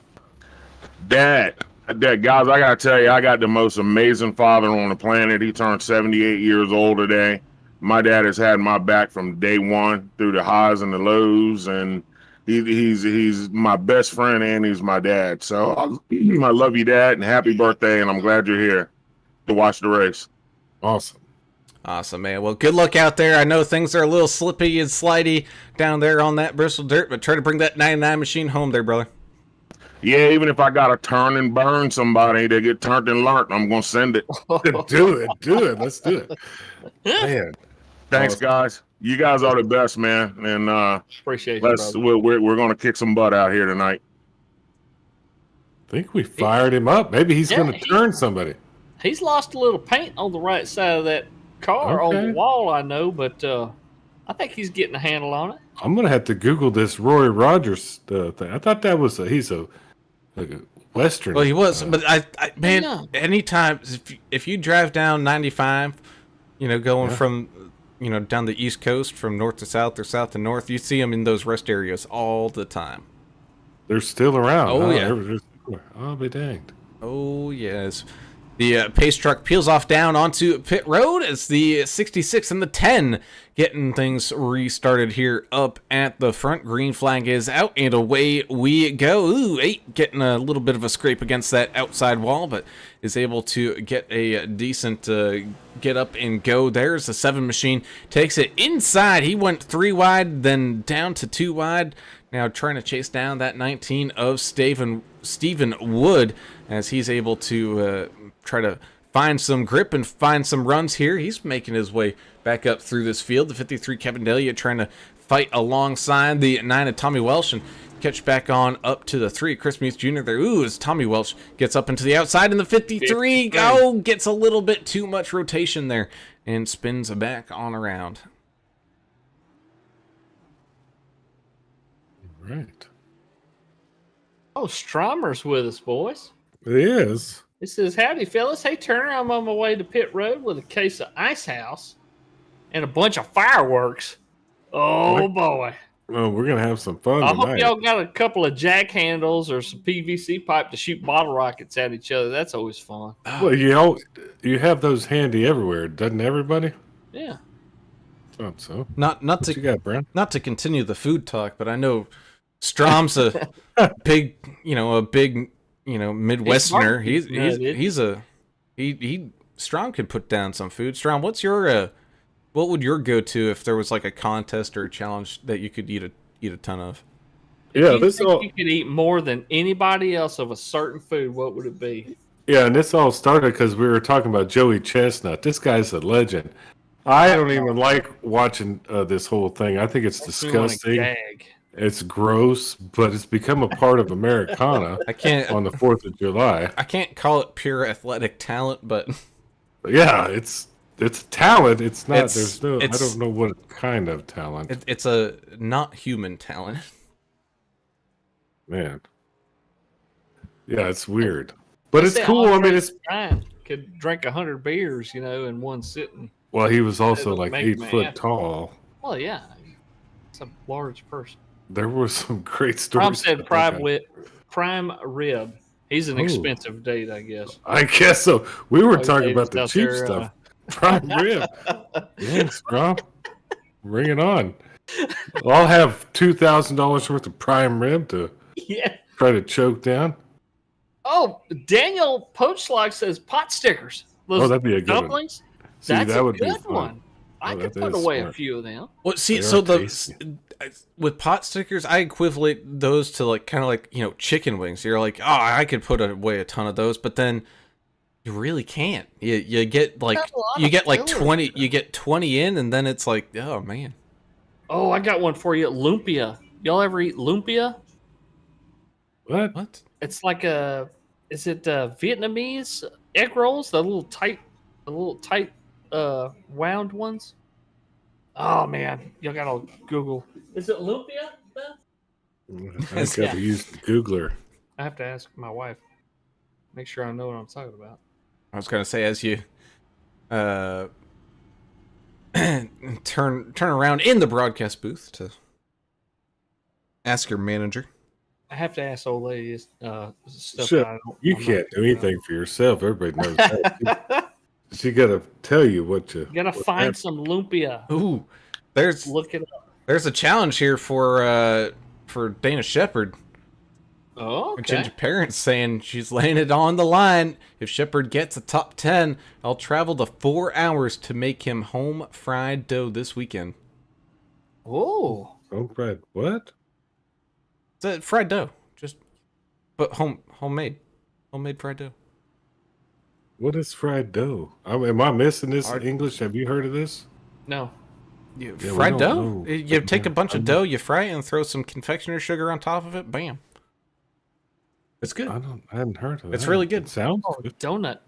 Dad, guys, I gotta tell you, I got the most amazing father on the planet. He turned 78 years old today. My dad has had my back from day one through the highs and the lows, and he's my best friend and he's my dad. So I love you, Dad, and happy birthday, and I'm glad you're here to watch the race. Awesome. Awesome, man. Well, good luck out there. I know things are a little slippy and slidey down there on that Bristol dirt, but try to bring that 99 machine home there, brother. Yeah, even if I gotta turn and burn somebody to get turned and learned, I'm gonna send it. Do it. Let's do it. Man. Thanks, Awesome. guys. You guys are the best, man. And Appreciate you, brother. we're gonna kick some butt out here tonight. I think we fired him up. Maybe he's gonna turn somebody. He's lost a little paint on the right side of that car on Okay. the wall, I know, but I think he's getting a handle on it. I'm gonna have to Google this Roy Rogers thing. I thought that was he's a Western. Well, he was, but I man, know. anytime if you drive down 95, going from down the East Coast from north to south or south to north, you see them in those rest areas all the time. They're still around. Oh, yeah. I'll be danged. Oh yes. The pace truck peels off down onto pit road as the 66 and the 10 getting things restarted here up at the front. Green flag is out and away we go. Ooh, 8 getting a little bit of a scrape against that outside wall, but is able to get a decent get up and go. There's the 7 machine. Takes it inside. He went 3 wide, then down to 2 wide. Now trying to chase down that 19 of Stephen Wood as he's able to try to find some grip and find some runs here. He's making his way back up through this field. The 53 Kevin Delia trying to fight alongside the 9 of Tommy Welsh and catch back on up to the 3. Chris Muth Jr. there. Ooh, as Tommy Welsh gets up into the outside in the 53. Oh, gets a little bit too much rotation there and spins back on around. Right. Oh, Stromer's with us, boys. It is. It says, howdy, fellas. Hey, Turner, I'm on my way to pit road with a case of Ice House and a bunch of fireworks. Oh, boy. Well, we're gonna have some fun I tonight. hope y'all got a couple of jack handles or some PVC pipe to shoot bottle rockets at each other. That's always fun. Well, you have those handy everywhere, doesn't everybody? Yeah. Thought so. Not What to you got, Brown? not to continue the food talk, but I know Strom's a big, Midwesterner. He Strom could put down some food. Strom, what would your go-to if there was like a contest or a challenge that you could eat a ton of? Yeah, If this you all. think you could eat more than anybody else of a certain food, what would it be? Yeah, and this all started because we were talking about Joey Chestnut. This guy's a legend. I don't even like watching this whole thing. I think it's Makes me wanna disgusting. gag. It's gross, but it's become a part of Americana I can't on the 4th of July. I can't call it pure athletic talent, but Yeah, it's talent. It's not. It's- I it's- don't know what kind of talent. it's a not human talent. Man. Yeah, it's weird, but it's Say cool. I Andre mean, it's Ryan could drink 100 beers, in one sitting. well, he was also It'll like make 8 me foot happy. tall. Well, yeah, it's a large person. There were some great stories. Tom said about that guy. prime rib. He's an Ooh. expensive date, I guess. I guess so. We were Oh, talking Dave's about the out cheap there, stuff. Prime rib. Thanks, bro. Bring it on. I'll have $2,000 worth of prime rib to Yeah. try to choke down. Oh, Daniel Poachlock says pot stickers. Those Oh, that'd be a good one. dumplings. See, That's that a would be good fun. one. I Oh, could that put is away a smart. few of them. Well, see, They so are tasty. with pot stickers, I equivalent those to kind of like chicken wings. You're like, oh, I could put away a ton of those, but then You really can't. You get like Got a lot you of get like filler. 20. You get 20 in, and then it's like, oh man. Oh, I got one for you. Lumpia. Y'all ever eat lumpia? What? What? It's like is it Vietnamese egg rolls? The little tight, wound ones. Oh man, y'all gotta Google. Is it lumpia, Beth? I got to use the Googler. I have to ask my wife. Make sure I know what I'm talking about. I was gonna say, as you turn around in the broadcast booth to ask your manager. I have to ask old ladies stuff. Shit, that you I'm not can't do thinking anything for yourself. Everybody knows that. She got to tell you what you. You gotta what find happened. some lumpia. Ooh, there's Look it up. a challenge here for Dana Shepard. Oh, Her okay. ginger parents saying she's laying it on the line. If Shepard gets a top 10, I'll travel the 4 hours to make him home fried dough this weekend. Oh, Oh, Brad, what? It's a fried dough, just but homemade fried dough. What is fried dough? Am I missing this Hard- English? Have you heard of this? no. You Yeah, we fried don't dough? know. You take a bunch of I'm- dough, you fry it, and throw some confectioner sugar on top of it. Bam. It's good. I hadn't heard of It's that. really good. It sounds Oh, good. donut.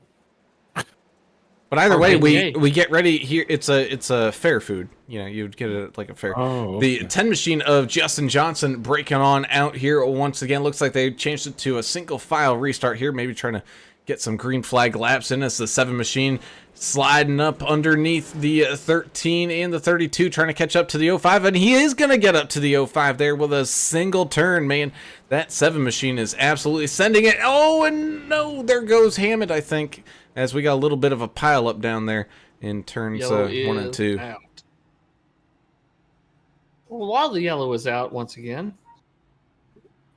But either Or way, beignet. we get ready here. It's a fair food. You know, you'd get it like a fair. Oh, The okay. 10 machine of Justin Johnson breaking on out here once again. Looks like they changed it to a single file restart here. Maybe trying to get some green flag laps in. It's the 7 machine sliding up underneath the 13 and the 32, trying to catch up to the 05. And he is going to get up to the 05 there with a single turn, man. That 7 machine is absolutely sending it. Oh, and no, there goes Hammond, I think, as we got a little bit of a pile up down there in turns Yellow 1 and is 2. out. Well, while the yellow is out once again,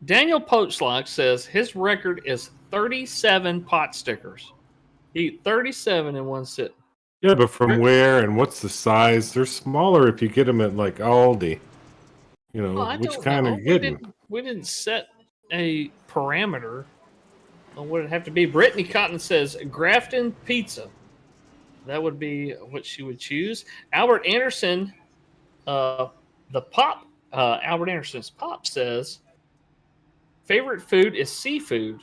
Daniel Pochlock says his record is 37 pot stickers. He ate 37 in one sitting. Yeah, but from where and what's the size? They're smaller if you get them at like Aldi. You know, Well, I which don't kind know. are you getting? We didn't set a parameter on what it have to be. Brittany Cotton says Grafton pizza. That would be what she would choose. Albert Anderson, Albert Anderson's pop says favorite food is seafood.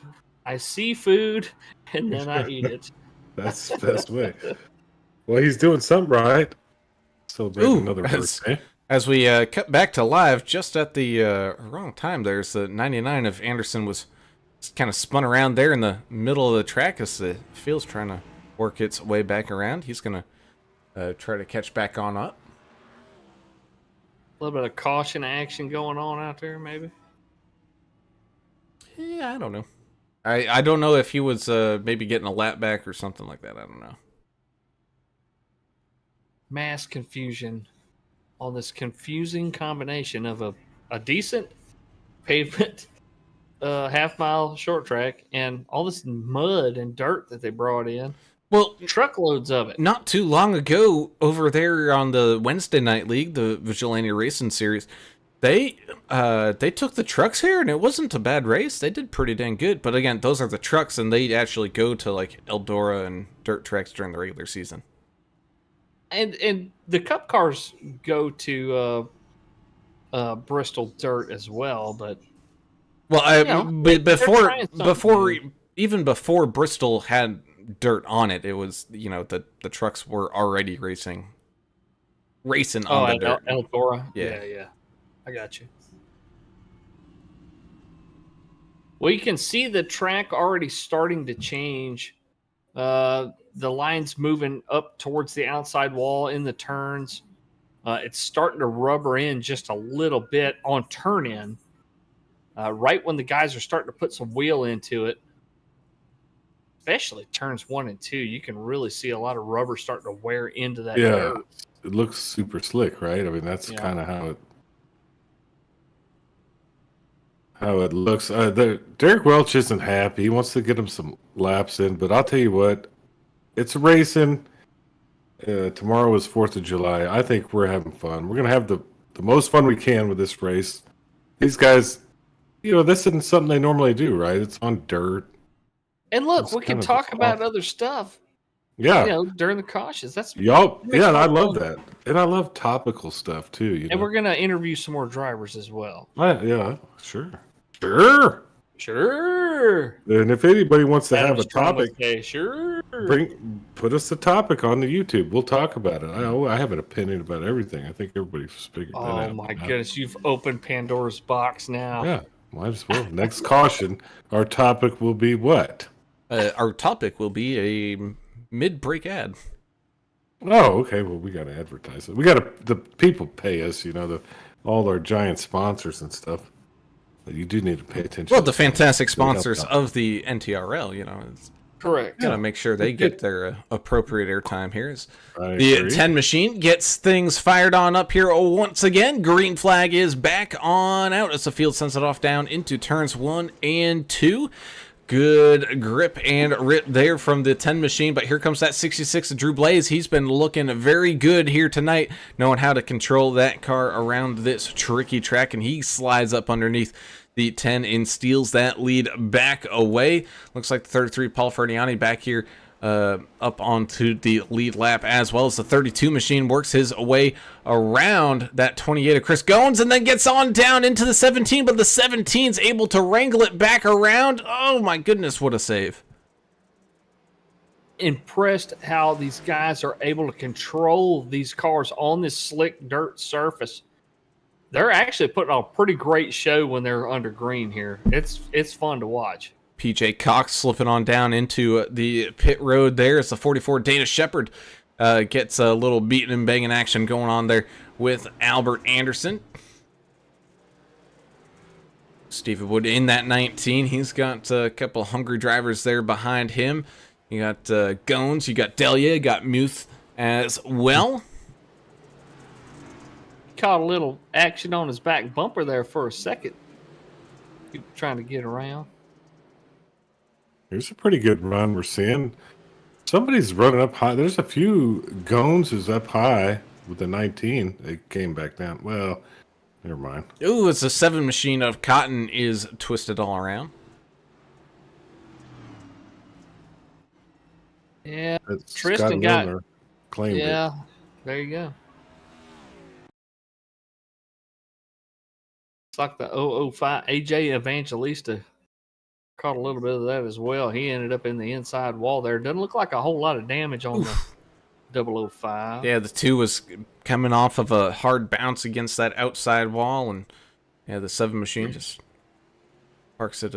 I see food and then I eat it. That's the best way. Well, he's doing something right. Celebrating Ooh, another birthday. As we cut back to live, just at the wrong time, there's the 99 of Anderson was kind of spun around there in the middle of the track as the field's trying to work its way back around. He's going to try to catch back on up. A little bit of caution action going on out there, maybe. Yeah, I don't know. I don't know if he was maybe getting a lap back or something like that. I don't know. Mass confusion on this confusing combination of a decent pavement half mile short track and all this mud and dirt that they brought in. Well, Truckloads of it. not too long ago, over there on the Wednesday Night League, the Vigilante Racing Series, they took the trucks here, and it wasn't a bad race. They did pretty dang good. But again, those are the trucks, and they actually go to like Eldora and dirt tracks during the regular season. And the cup cars go to Bristol dirt as well, but Well, they're before trying something even before Bristol had dirt on it, it was, you know, the trucks were already racing on the dirt. Eldora. Yeah. Yeah. I got you. Well, you can see the track already starting to change. The line's moving up towards the outside wall in the turns. It's starting to rubber in just a little bit on turn in. Right when the guys are starting to put some wheel into it, especially turns 1 and 2, you can really see a lot of rubber starting to wear into that Yeah, dirt. it looks super slick, right? I mean, that's Yeah. kind of how it looks. Derek Welch isn't happy. He wants to get him some laps in, but I'll tell you what, it's racing. Tomorrow is 4th of July. I think we're having fun. We're gonna have the most fun we can with this race. These guys, you know, this isn't something they normally do, right? It's on dirt. And look, It's we can kind of talk about awesome. other stuff, Yeah. during the cautions. That's Yup. Yeah, and I more love fun. that. And I love topical stuff too, you And know. we're gonna interview some more drivers as well. Yeah, sure. Sure. Sure. And if anybody wants to Adam have a Strong would topic, say, sure. put us the topic on the YouTube. We'll talk about it. I have an opinion about everything. I think everybody's figured that out. Oh my goodness, you've opened Pandora's box now. Yeah, might as well. Next caution, our topic will be what? Our topic will be a mid-break ad. Oh, okay. Well, we got to advertise it. We got to. The people pay us. All our giant sponsors and stuff. You do need to pay attention. Well, the fantastic sponsors of the NTRL, it's Correct. gotta make sure they get their appropriate airtime here. I The agree. 10 machine gets things fired on up here once again. Green flag is back on out as the field sends it off down into turns 1 and 2. Good grip and rip there from the 10 machine, but here comes that 66 of Drew Blaze. He's been looking very good here tonight, knowing how to control that car around this tricky track, and he slides up underneath the 10 and steals that lead back away. Looks like the 33 Paul Ferniani back here up onto the lead lap, as well as the 32 machine works his way around that 28 of Chris Goins and then gets on down into the 17, but the 17's able to wrangle it back around. Oh my goodness, what a save. Impressed how these guys are able to control these cars on this slick dirt surface. They're actually putting on a pretty great show when they're under green here. It's fun to watch. PJ Cox slipping on down into the pit road there as the 44 Dana Shepard gets a little beating and banging action going on there with Albert Anderson. Stevie Wood in that 19. He's got a couple hungry drivers there behind him. You got Goins, you got Delia, you got Muth as well. Caught a little action on his back bumper there for a second. Trying to get around. Here's a pretty good run we're seeing. Somebody's running up high. There's a few. Goins is up high with the 19. They came back down. Well, never mind. Ooh, it's a 7 machine of Cotton is twisted all around. Yeah, It's Tristan Scott got- Milner claimed it. yeah. There you go. It's like the 005 AJ Evangelista caught a little bit of that as well. He ended up in the inside wall there. Doesn't look like a whole lot of damage on the 005. Yeah, the 2 was coming off of a hard bounce against that outside wall, and yeah, the 7 machine just parks it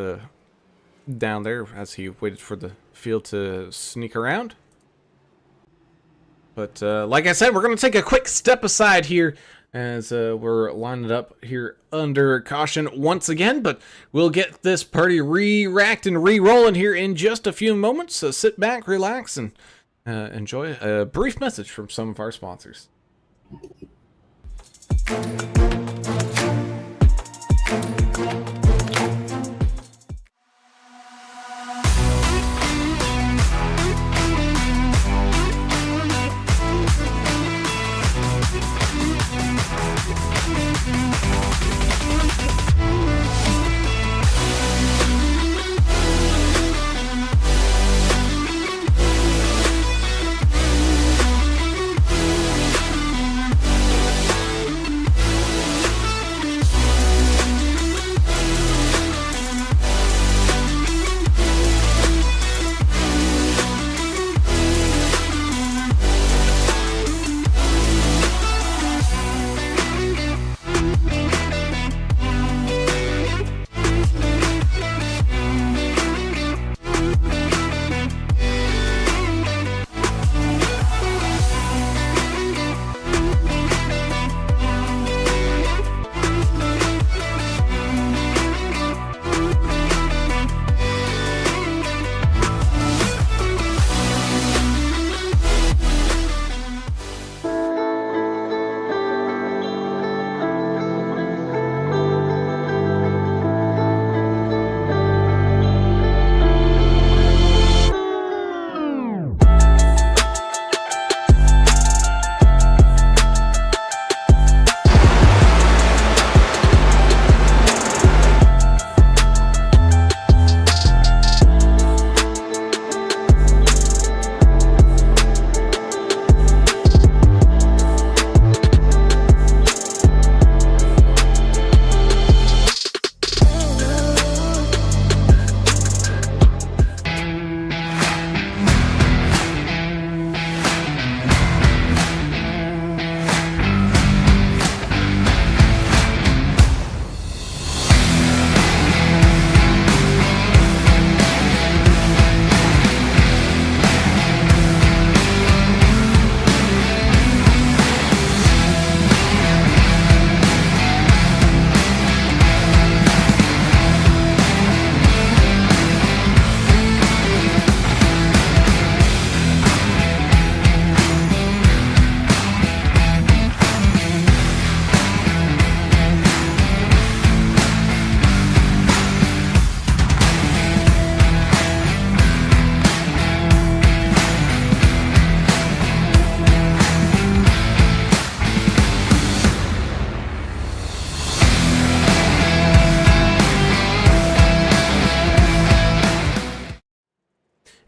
down there as he waited for the field to sneak around. But like I said, we're going to take a quick step aside here as we're lining up here under caution once again, but we'll get this party re-racked and re-rolling here in just a few moments. So sit back, relax, and enjoy a brief message from some of our sponsors.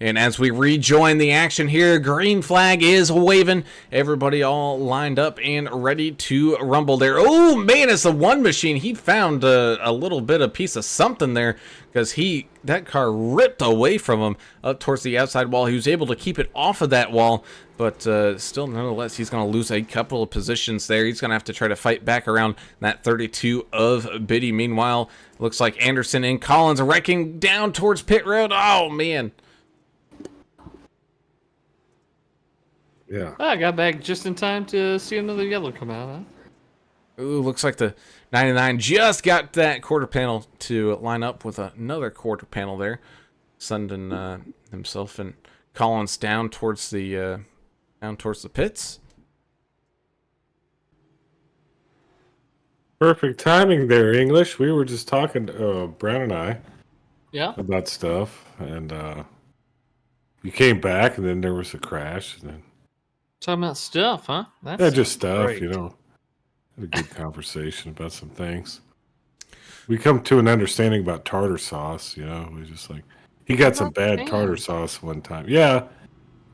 And as we rejoin the action here, green flag is waving. Everybody all lined up and ready to rumble there. Oh, man, it's the one machine. He found a little bit of piece of something there because that car ripped away from him up towards the outside wall. He was able to keep it off of that wall, but still, nonetheless, he's going to lose a couple of positions there. He's going to have to try to fight back around that 32 of Biddy. Meanwhile, looks like Anderson and Collins are wrecking down towards pit road. Oh, man. Yeah. I got back just in time to see another yellow come out, huh? Ooh, looks like the 99 just got that quarter panel to line up with another quarter panel there, sending himself and Collins down towards the pits. Perfect timing there, English. We were just talking, Brown and I, Yeah. about stuff, and you came back, and then there was a crash, and then Talking about stuff, huh? That's yeah, just stuff, great. Had a good conversation about some things. We come to an understanding about tartar sauce, we just like he got some bad tartar sauce one time. Yeah,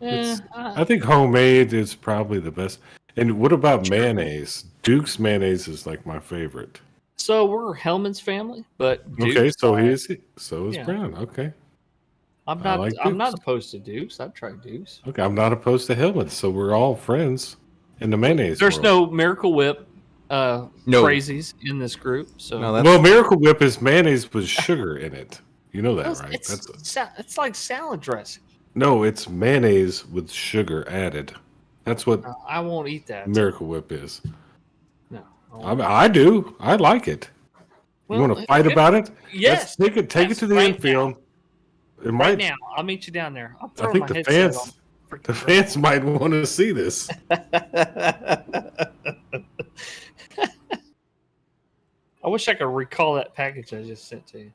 I think homemade is probably the best. And what about mayonnaise? Duke's mayonnaise is like my favorite. So we're Hellman's family, but Duke's, Okay, so so is yeah. Brown. Okay. I'm I not. like I'm not Duke's. opposed to Duke's. I've tried Duke's. Okay, I'm not opposed to Hillman's, so we're all friends in the mayonnaise There's world. no Miracle Whip No. crazies in this group. So No, that's Well, Miracle Whip is mayonnaise with sugar in it. You know that, right? It's like salad dressing. No, it's mayonnaise with sugar added. That's what I won't eat that. Miracle Whip is. No. I do. I like it. Well, you want to fight about it? Yes. Let's take it to the right infield. It Right might. now, I'll meet you down there. I'm I throwing think my the headset fans, on. the fans might want to see this. I wish I could recall that package I just sent to you.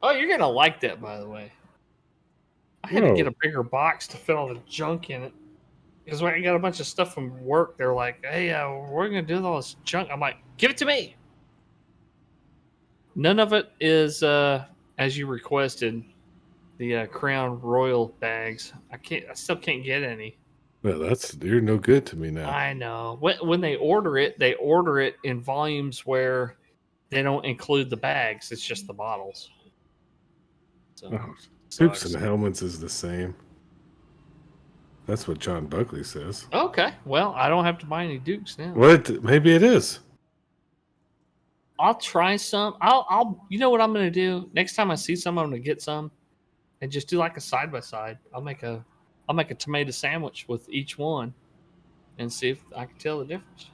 Oh, you're gonna like that, by the way. I had to get a bigger box to fit all the junk in it because when I got a bunch of stuff from work, they're like, "Hey, we're gonna do all this junk." I'm like, "Give it to me." None of it is as you requested. The Crown Royal bags. I still can't get any. Well, you're no good to me now. I know. When they order it in volumes where they don't include the bags. It's just the bottles. So, Soups and helmets is the same. That's what John Buckley says. Okay. Well, I don't have to buy any Dukes now. What? Maybe it is. I'll try some. I'll. You know what I'm going to do? Next time I see some, I'm going to get some, and just do like a side by side. I'll make a tomato sandwich with each one, and see if I can tell the difference.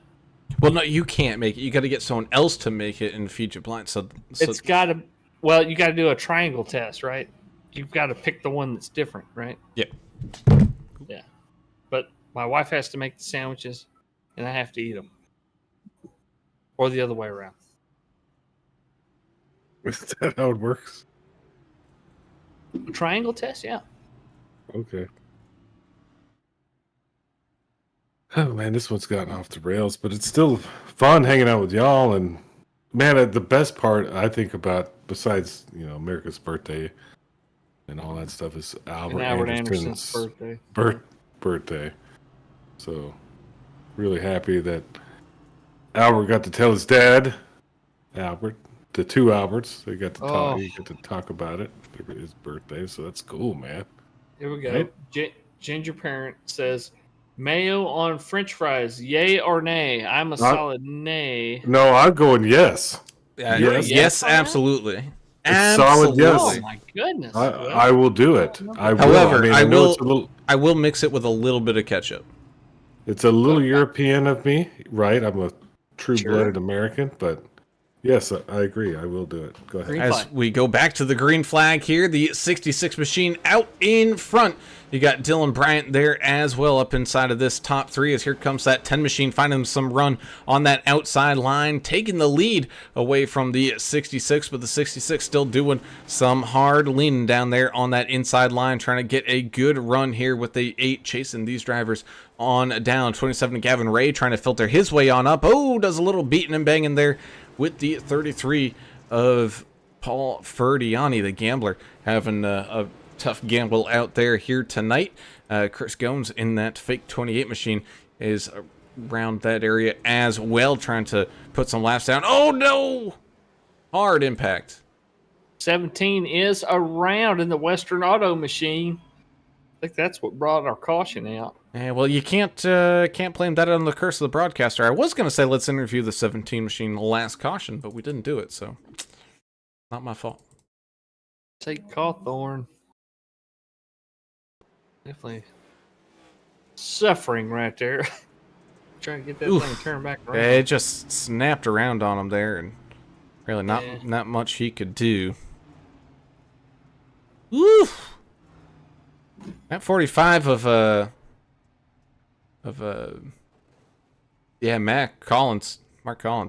Well, no, you can't make it. You got to get someone else to make it and feed you blind. So It's got to. Well, you got to do a triangle test, right? You've got to pick the one that's different, right? Yeah. Yeah. But my wife has to make the sandwiches, and I have to eat them, or the other way around. Is that how it works? A triangle test, yeah. Okay. Oh man, this one's gotten off the rails, but it's still fun hanging out with y'all. And man, the best part I think about, besides America's birthday and all that stuff, is Albert Anderson's Anderson's birthday. birthday. So really happy that Albert got to tell his dad, Albert, the two Alberts, they got to talk. He got to talk about it. His birthday, so that's cool, man. Here we go. Right? Ginger Parent says, mayo on French fries, yay or nay? I'm a solid nay. No, I'm going yes. Yes, absolutely. It's solid yes. Oh my goodness! I will do it. I will. However, I mean, I will mix it with a little bit of ketchup. It's a little European of me, right? I'm a true-blooded American, but yes, I agree. I will do it. Go ahead. As we go back to the green flag here, the 66 machine out in front. You got Dylan Bryant there as well up inside of this top three as here comes that 10 machine finding some run on that outside line, taking the lead away from the 66, but the 66 still doing some hard leaning down there on that inside line, trying to get a good run here with the 8 chasing these drivers on down. 27 Gavin Ray trying to filter his way on up. Oh, does a little beating and banging there with the 33 of Paul Ferdiani, the gambler, having a tough gamble out there here tonight. Chris Gomes in that fake 28 machine is around that area as well, trying to put some laps down. Oh no! Hard impact. 17 is around in the Western Auto machine. I think that's what brought our caution out. Yeah, well, you can't blame that on the curse of the broadcaster. I was gonna say let's interview the 17 machine last caution, but we didn't do it, so not my fault. Take Cawthorn. Definitely suffering right there. Trying to get that thing turned back around. It just snapped around on him there, and really not much he could do. Woof! That 45 of Mark Collins,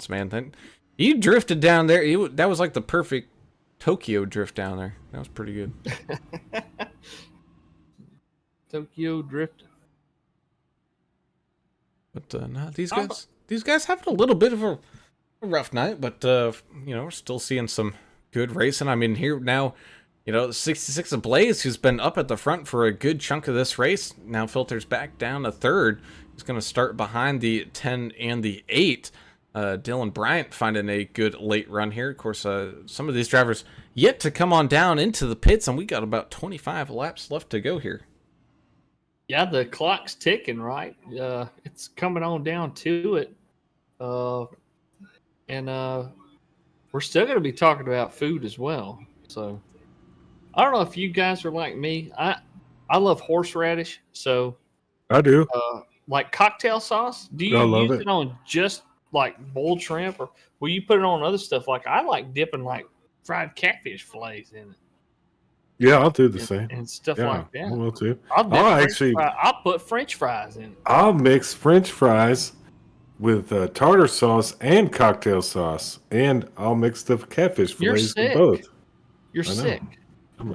man. Then he drifted down there. That was like the perfect Tokyo drift down there. That was pretty good. Tokyo drift. But no, these guys having a little bit of a rough night, but we're still seeing some good racing. I mean, here now, the 66 of Blaze, who's been up at the front for a good chunk of this race, now filters back down to third. He's going to start behind the 10 and the 8. Dylan Bryant finding a good late run here. Of course, some of these drivers yet to come on down into the pits, and we got about 25 laps left to go here. Yeah, the clock's ticking, right? It's coming on down to it. And we're still going to be talking about food as well. So I don't know if you guys are like me. I love horseradish. So I do. Like cocktail sauce. Do you use it on just like boiled shrimp, or will you put it on other stuff? Like I like dipping like fried catfish fillets in it. Yeah, I'll do the same. And stuff like that. I will too. I'll put French fries in it. I'll mix French fries with tartar sauce and cocktail sauce, and I'll mix the catfish fillets with both. You're sick.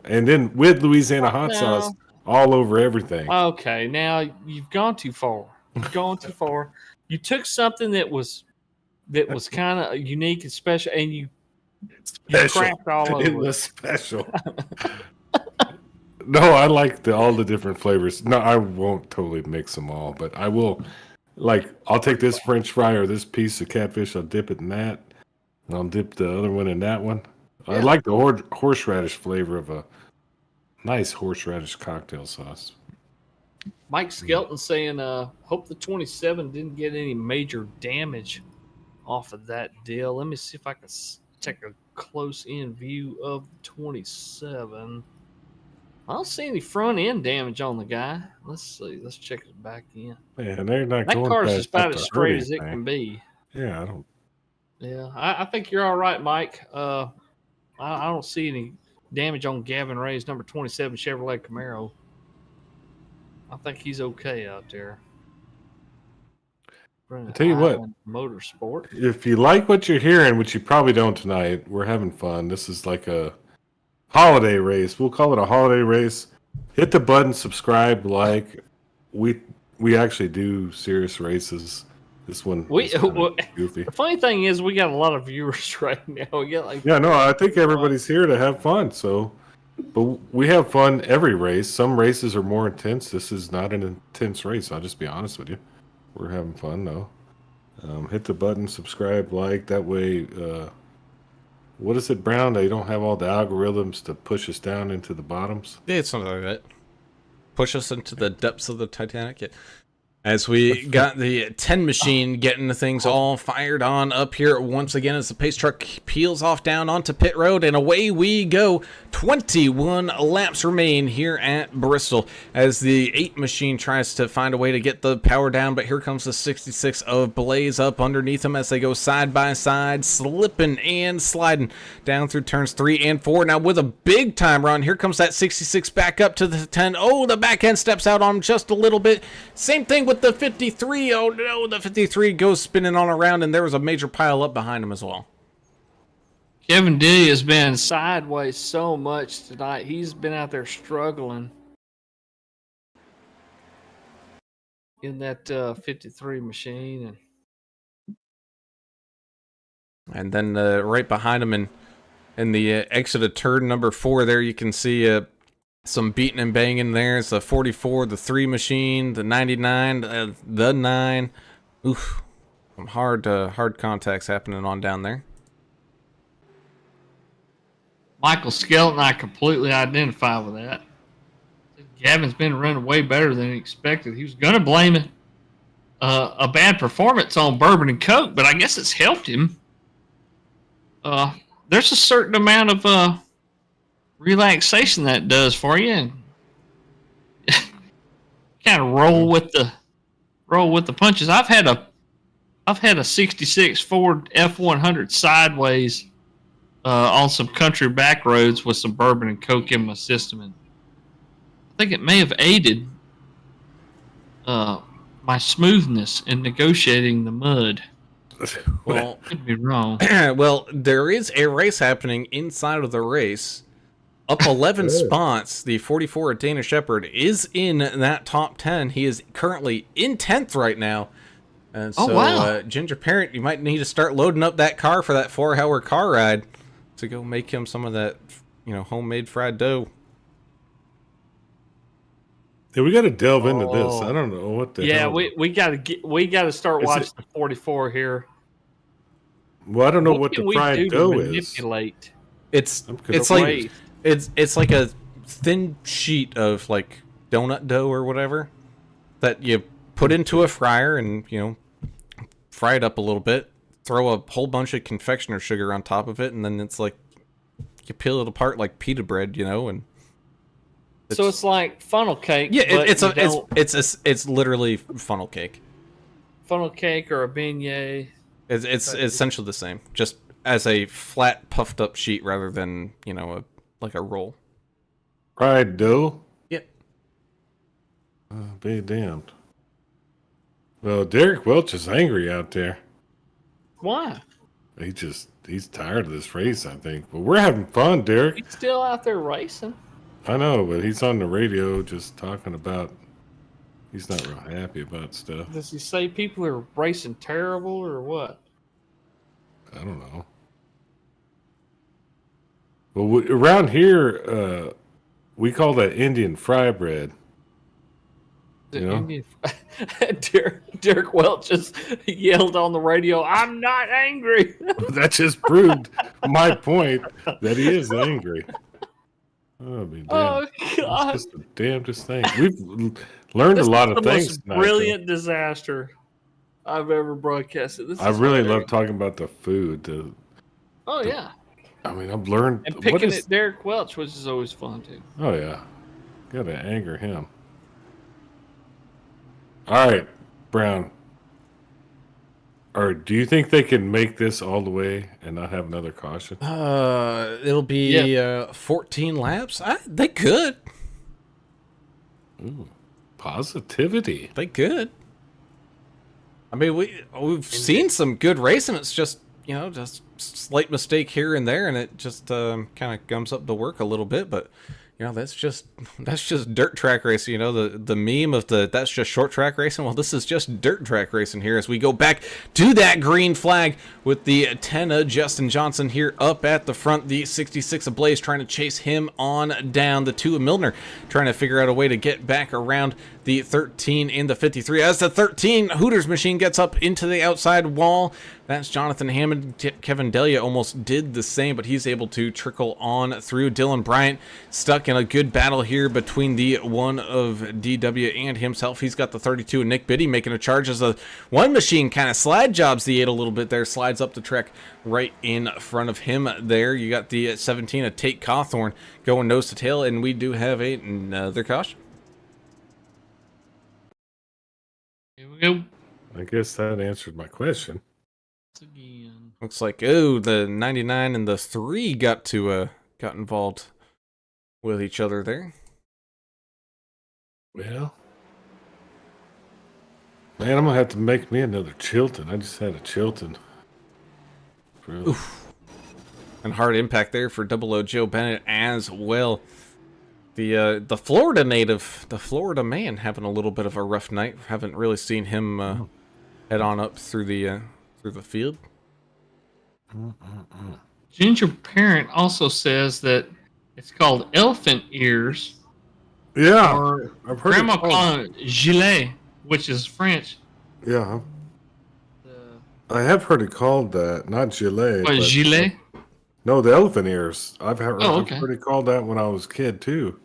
And then with Louisiana hot sauce all over everything. Okay, now you've gone too far. You took something that was kind of unique and special, and you crapped all over. It was special. No, I like all the different flavors. No, I won't totally mix them all, but I will. Like, I'll take this French fry or this piece of catfish, I'll dip it in that, and I'll dip the other one in that one. Yeah. I like the horseradish flavor of a nice horseradish cocktail sauce. Mike Skelton saying, hope the 27 didn't get any major damage off of that deal. Let me see if I can take a close-in view of the 27. I don't see any front end damage on the guy. Let's see. Let's check it back in. Man, they're not that going car's just about as straight as it can be. Yeah, I don't. Yeah, I think you're all right, Mike. I don't see any damage on Gavin Ray's number 27 Chevrolet Camaro. I think he's okay out there. I'll tell you what, Motorsport. If you like what you're hearing, which you probably don't tonight, we're having fun. This is like a holiday race. We'll call it a holiday race. Hit the button, subscribe, like. We actually do serious races. This one goofy. The funny thing is, we got a lot of viewers right now. We got I think everybody's here to have fun. So, but we have fun every race. Some races are more intense. This is not an intense race. I'll just be honest with you. We're having fun though. Hit the button, subscribe, like. That way, what is it, Brown? They don't have all the algorithms to push us down into the bottoms. Yeah, it's something like that. Push us into the depths of the Titanic. Yeah. As we got the 10 machine getting the things all fired on up here once again as the pace truck peels off down onto pit road, and away we go. 21 laps remain here at Bristol as the 8 machine tries to find a way to get the power down, but here comes the 66 of Blaze up underneath them as they go side by side, slipping and sliding down through turns 3 and 4. Now with a big time run, here comes that 66 back up to the 10. Oh, the back end steps out on him just a little bit. Same thing with the 53. Oh no, the 53 goes spinning on around, and there was a major pile up behind him as well. Kevin D has been sideways so much tonight. He's been out there struggling in that 53 machine. And then right behind him in in the exit of turn number 4 there, you can see some beating and banging there. It's the 44, the 3 machine, the 99, the 9. Oof. Some hard contacts happening on down there. Michael Skelton, I completely identify with that. Gavin's been running way better than he expected. He was going to blame it a bad performance on Bourbon and Coke, but I guess it's helped him. There's a certain amount of relaxation that does for you, and kind of roll with the punches. I've had a '66 Ford F100 sideways on some country back roads with some Bourbon and Coke in my system, and I think it may have aided my smoothness in negotiating the mud. Well, could be wrong. Well, there is a race happening inside of the race. Up 11 spots, the 44 Dana Shepherd is in that top 10. He is currently in 10th right now. And so, wow. Ginger Parent, you might need to start loading up that car for that 4-hour car ride to go make him some of that, homemade fried dough. Yeah, we got to delve into this. I don't know what the hell. we got to start watching the 44 here. Well, I don't know what the fried dough is. It's like a thin sheet of like donut dough or whatever that you put into a fryer and fry it up a little bit. Throw a whole bunch of confectioner sugar on top of it, and then it's like you peel it apart like pita bread, and. So it's like funnel cake. Yeah, but it's literally funnel cake. Funnel cake or a beignet. It's essentially the same, just as a flat puffed up sheet rather than like a roll. Fried dough. Yep. Be damned. Well, Derek Welch is angry out there. Why? He's tired of this race, I think. But we're having fun, Derek. He's still out there racing. I know, but he's on the radio just talking about he's not real happy about stuff. Does he say people are racing terrible or what? I don't know. Well, around here, we call that Indian fry bread. Indian Derek Welch just yelled on the radio, "I'm not angry." That just proved my point that he is angry. Oh, God! It's just the damnedest thing. We've learned a lot of things. The most brilliant disaster I've ever broadcasted. I really love talking about the food. Yeah. I mean, I've learned. And picking at Derek Welch, which is always fun too. Oh yeah, gotta anger him. All right, Brown. Or do you think they can make this all the way and not have another caution? It'll be 14 laps. They could. Ooh, positivity. They could. I mean, we've seen some good racing. It's just just slight mistake here and there, and it just kind of gums up the work a little bit. But that's just dirt track racing. The meme of that's just short track racing. Well, this is just dirt track racing here as we go back to that green flag with the 10 Justin Johnson here up at the front. The 66 Ablaze trying to chase him on down. The 2 Milner trying to figure out a way to get back around the 13 in the 53 as the 13 Hooters machine gets up into the outside wall. That's Jonathan Hammond. Kevin Delia almost did the same, but he's able to trickle on through. Dylan Bryant stuck in a good battle here between the one of DW and himself. He's got the 32 and Nick Biddy making a charge as the one machine kind of slide jobs the 8 a little bit there, slides up the track right in front of him there. You got the 17 of Tate Cawthorn going nose to tail, and we do have another caution. Here we go. I guess that answered my question. Again. Looks like the 99 and the 3 got involved with each other there. Well, man, I'm gonna have to make me another Chilton. I just had a Chilton. Really. Oof. And hard impact there for 00 Joe Bennett as well. The Florida native, the Florida man, having a little bit of a rough night. Haven't really seen him head on up through the field. Ginger Parent also says that it's called elephant ears, Yeah, or I've heard Grandma it called. calling it gilet, which is French. Yeah, The, I have heard it called that. Not gilet, what, but gilet? no, the elephant ears. Oh, I've okay. heard it called that when I was a kid too.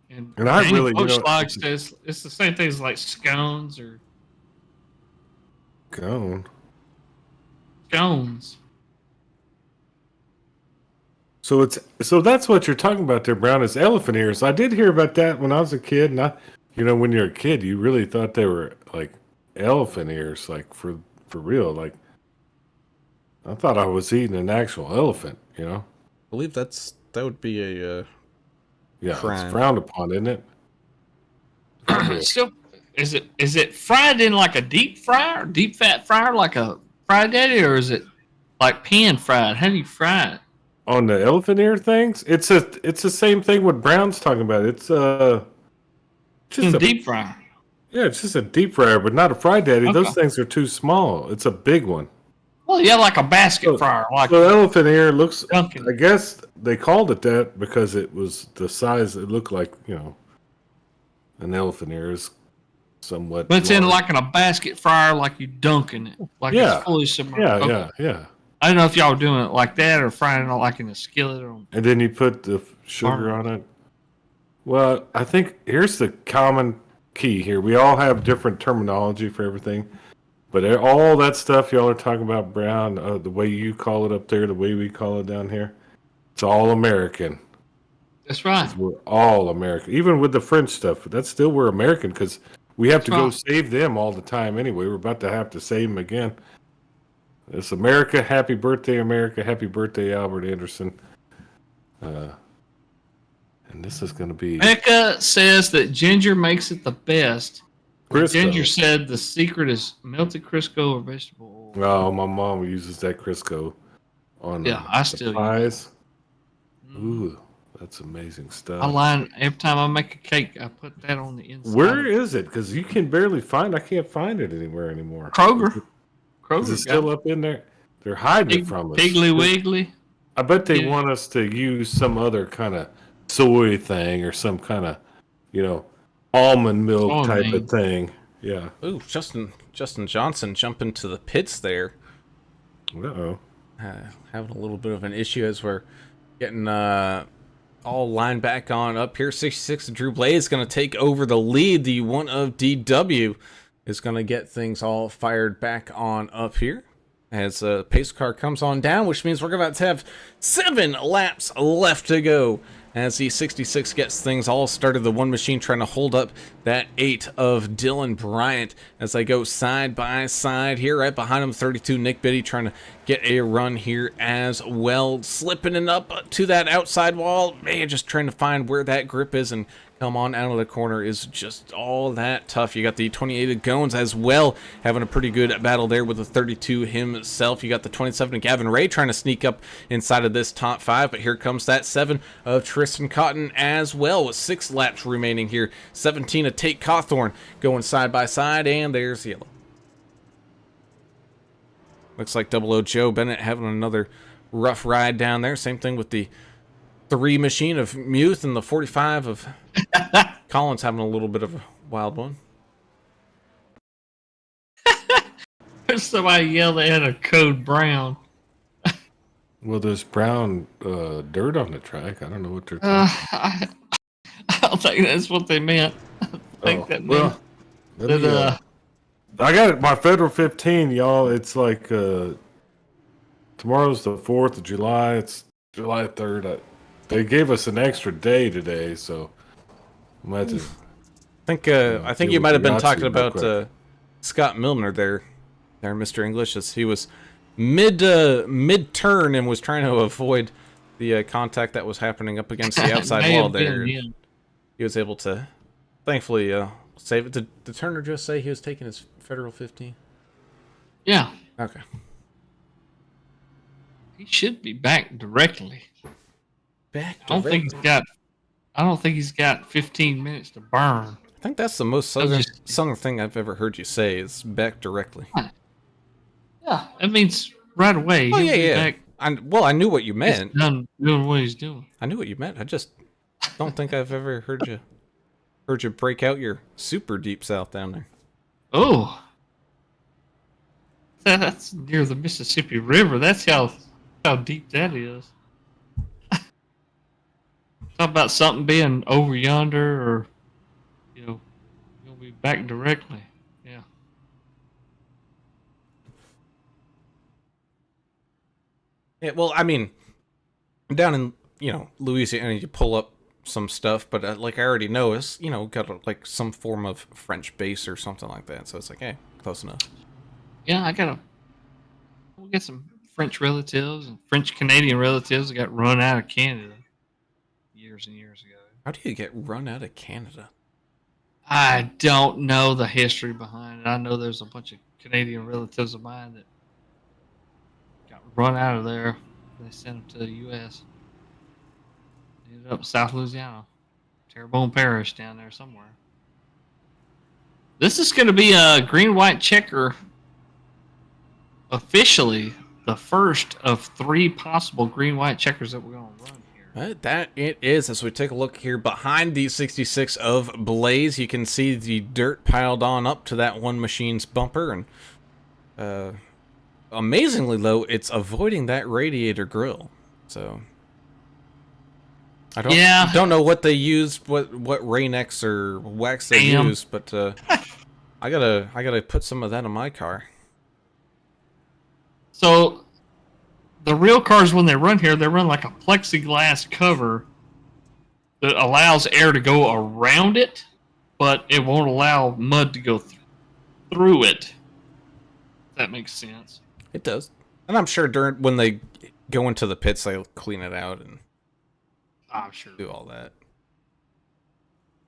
And And I Danny really, Poschlag says it's the same thing as like scones or gone. scones. So that's what you're talking about there, Brown, is elephant ears. I did hear about that when I was a kid, and when you're a kid, you really thought they were like elephant ears, like for real. Like I thought I was eating an actual elephant, I believe that would be a Yeah, crime. it's frowned upon, isn't it? So, is it fried in like a deep fryer, deep fat fryer, like a fried daddy, or is it like pan fried? How do you fry it? On the elephant ear things, it's the same thing what Brown's talking about. It's just In a deep fryer. yeah, it's just a deep fryer, but not a fried daddy. Okay. Those things are too small. It's a big one. Well, yeah, like a basket fryer, like So elephant ear looks. Dunkin'. I guess they called it that because it was the size. It looked like an elephant ear is somewhat. But it's large. in a basket fryer, like you dunking it, like Yeah. it's fully submerged. Yeah, Okay. yeah. I don't know if y'all were doing it like that or frying it like in a skillet or. And then you put the sugar on it. Well, I think here's the common key here. We all have different terminology for everything, but all that stuff y'all are talking about, Brown, the way you call it up there, the way we call it down here, it's all American. That's right. We're all American. Even with the French stuff, that's still we're American because we have to go right. save them all the time anyway. We're about to have to save them again. It's America. Happy birthday, America. Happy birthday, Albert Anderson. And this is going to be... Becca says that Ginger makes it the best. Crisco. Ginger said the secret is melted Crisco or vegetable oil. Oh, my mom uses that Crisco on I still use pies. Ooh, that's amazing stuff. I line every time I make a cake. I put that on the inside. Where is it? Because you can barely find. I can't find it anywhere anymore. Kroger? Is it still up in there? They're hiding it from us. Piggly Wiggly. I bet they Yeah. want us to use some other kind of soy thing or some kind of, almond milk type of thing. Yeah. Ooh, Justin Johnson jumping to the pits there. Uh-oh. Having a little bit of an issue as we're getting all lined back on up here. 66 Drew Blaze is going to take over the lead. The one of DW is going to get things all fired back on up here as the pace car comes on down, which means we're about to have 7 laps left to go as the 66 gets things all started. The one machine trying to hold up that 8 of Dylan Bryant as they go side by side here. Right behind him, 32 Nick Biddy trying to get a run here as well. Slipping it up to that outside wall. Man, just trying to find where that grip is and come on out of the corner is just all that tough. You got the 28 of Gones as well, having a pretty good battle there with the 32 himself. You got the 27 of Gavin Ray trying to sneak up inside of this top 5, but here comes that 7 of Tristan Cotton as well with 6 laps remaining here. 17 of Tate Cawthorn going side by side, and there's yellow. Looks like 00 Joe Bennett having another rough ride down there. Same thing with the 3 machine of Muth and the 45 of Collins having a little bit of a wild one. Somebody yelled they had a code brown. Well, there's brown dirt on the track. I don't know what they're talking I don't think that's what they meant. I think that meant that, I got it. My Federal 15, y'all. It's like tomorrow's the 4th of July. It's July 3rd. They gave us an extra day today, so I'm going to I think you might have been talking about Scott Milner there, Mr. English, as he was mid-turn and was trying to avoid the contact that was happening up against the outside wall there. He was able to, thankfully, save it. Did Turner just say he was taking his Federal 15? Yeah. Okay. He should be back directly. Back I don't think he's got 15 minutes to burn. I think that's the most southern thing I've ever heard you say is back directly. Yeah, that means right away. Oh, He'll yeah, be yeah. back I knew what you meant. He's done doing what he's doing. I knew what you meant. I just don't think I've ever heard you break out your super deep south down there. Oh, that's near the Mississippi River. That's how deep that is. Talk about something being over yonder, or you'll be back directly. Yeah. Yeah, well, I mean, down in Louisiana, you pull up some stuff, but like I already know, it's got like some form of French base or something like that. So it's like, hey, close enough. Yeah, we'll get some French relatives and French Canadian relatives that got run out of Canada years and years ago. How do you get run out of Canada? I don't know the history behind it. I know there's a bunch of Canadian relatives of mine that got run out of there. They sent them to the U.S. They ended up in South Louisiana, Terrebonne Parish down there somewhere. This is going to be a green-white checker. Officially, the first of 3 possible green-white checkers that we're going to run here. That it is. As we take a look here behind the 66 of Blaze, you can see the dirt piled on up to that one machine's bumper, and amazingly though, it's avoiding that radiator grill. So I don't know what they used, what Rain-X or wax they used, but I gotta put some of that in my car. So the real cars, when they run here, they run like a plexiglass cover that allows air to go around it, but it won't allow mud to go through it. If that makes sense. It does. And I'm sure when they go into the pits, they'll clean it out and I'm sure do all that.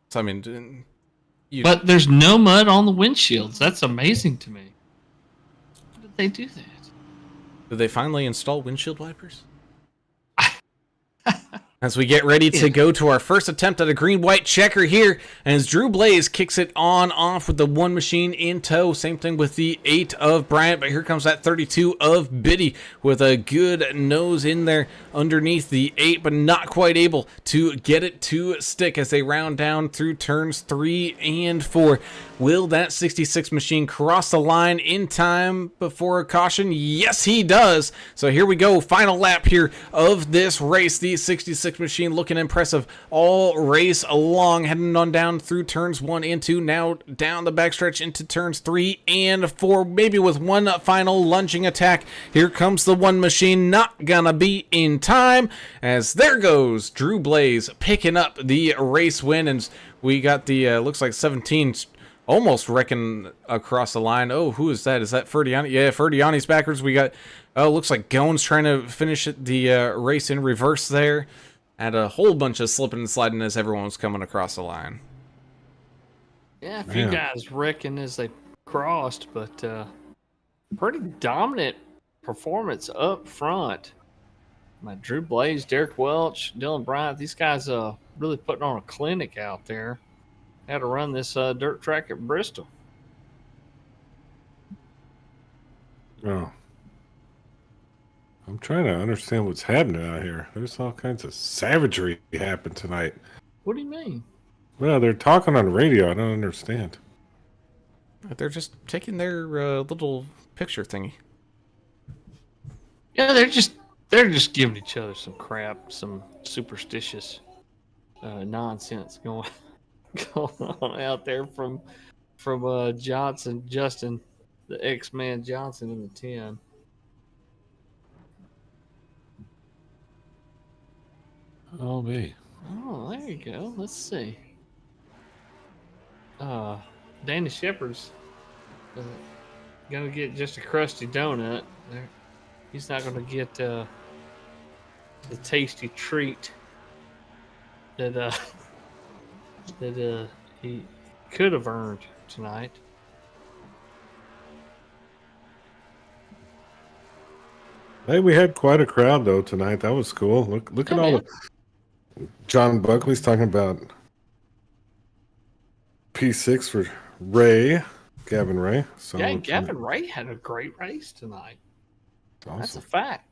So, I mean, but there's no mud on the windshields. That's amazing to me. How did they do that? Did they finally install windshield wipers? As we get ready to go to our first attempt at a green-white checker here, and as Drew Blaze kicks it on off with the one machine in tow. Same thing with the 8 of Bryant, but here comes that 32 of Biddy with a good nose in there underneath the 8, but not quite able to get it to stick as they round down through turns 3 and 4. Will that 66 machine cross the line in time before a caution? Yes, he does. So here we go. Final lap here of this race. The 66 machine looking impressive all race along, heading on down through turns 1 and 2. Now down the backstretch into turns 3 and 4, maybe with one final lunging attack. Here comes the one machine. Not gonna be in time, as there goes Drew Blaze picking up the race win. And we got the looks like 17 almost wrecking across the line. Oh, who is that? Is that Ferdiani? Yeah, Ferdiani's backwards. We got, looks like Gones trying to finish the race in reverse there. And a whole bunch of slipping and sliding as everyone was coming across the line. Yeah, a few guys wrecking as they crossed, but pretty dominant performance up front. Drew Blaze, Derek Welch, Dylan Bryant, these guys really putting on a clinic out there. Had to run this dirt track at Bristol. Oh. I'm trying to understand what's happening out here. There's all kinds of savagery happening tonight. What do you mean? Well, they're talking on radio. I don't understand. They're just taking their little picture thingy. Yeah, they're just giving each other some crap, some superstitious nonsense going on out there from Justin, the X-Man Johnson in the 10. Oh, me. Oh, there you go. Let's see. Danny Shepard's gonna get just a crusty donut. He's not gonna get the tasty treat that he could have earned tonight. Hey, we had quite a crowd though tonight. That was cool. Look at all the John Buckley's talking about P6 for Gavin Ray. So yeah, Gavin Ray had a great race tonight. Awesome. That's a fact.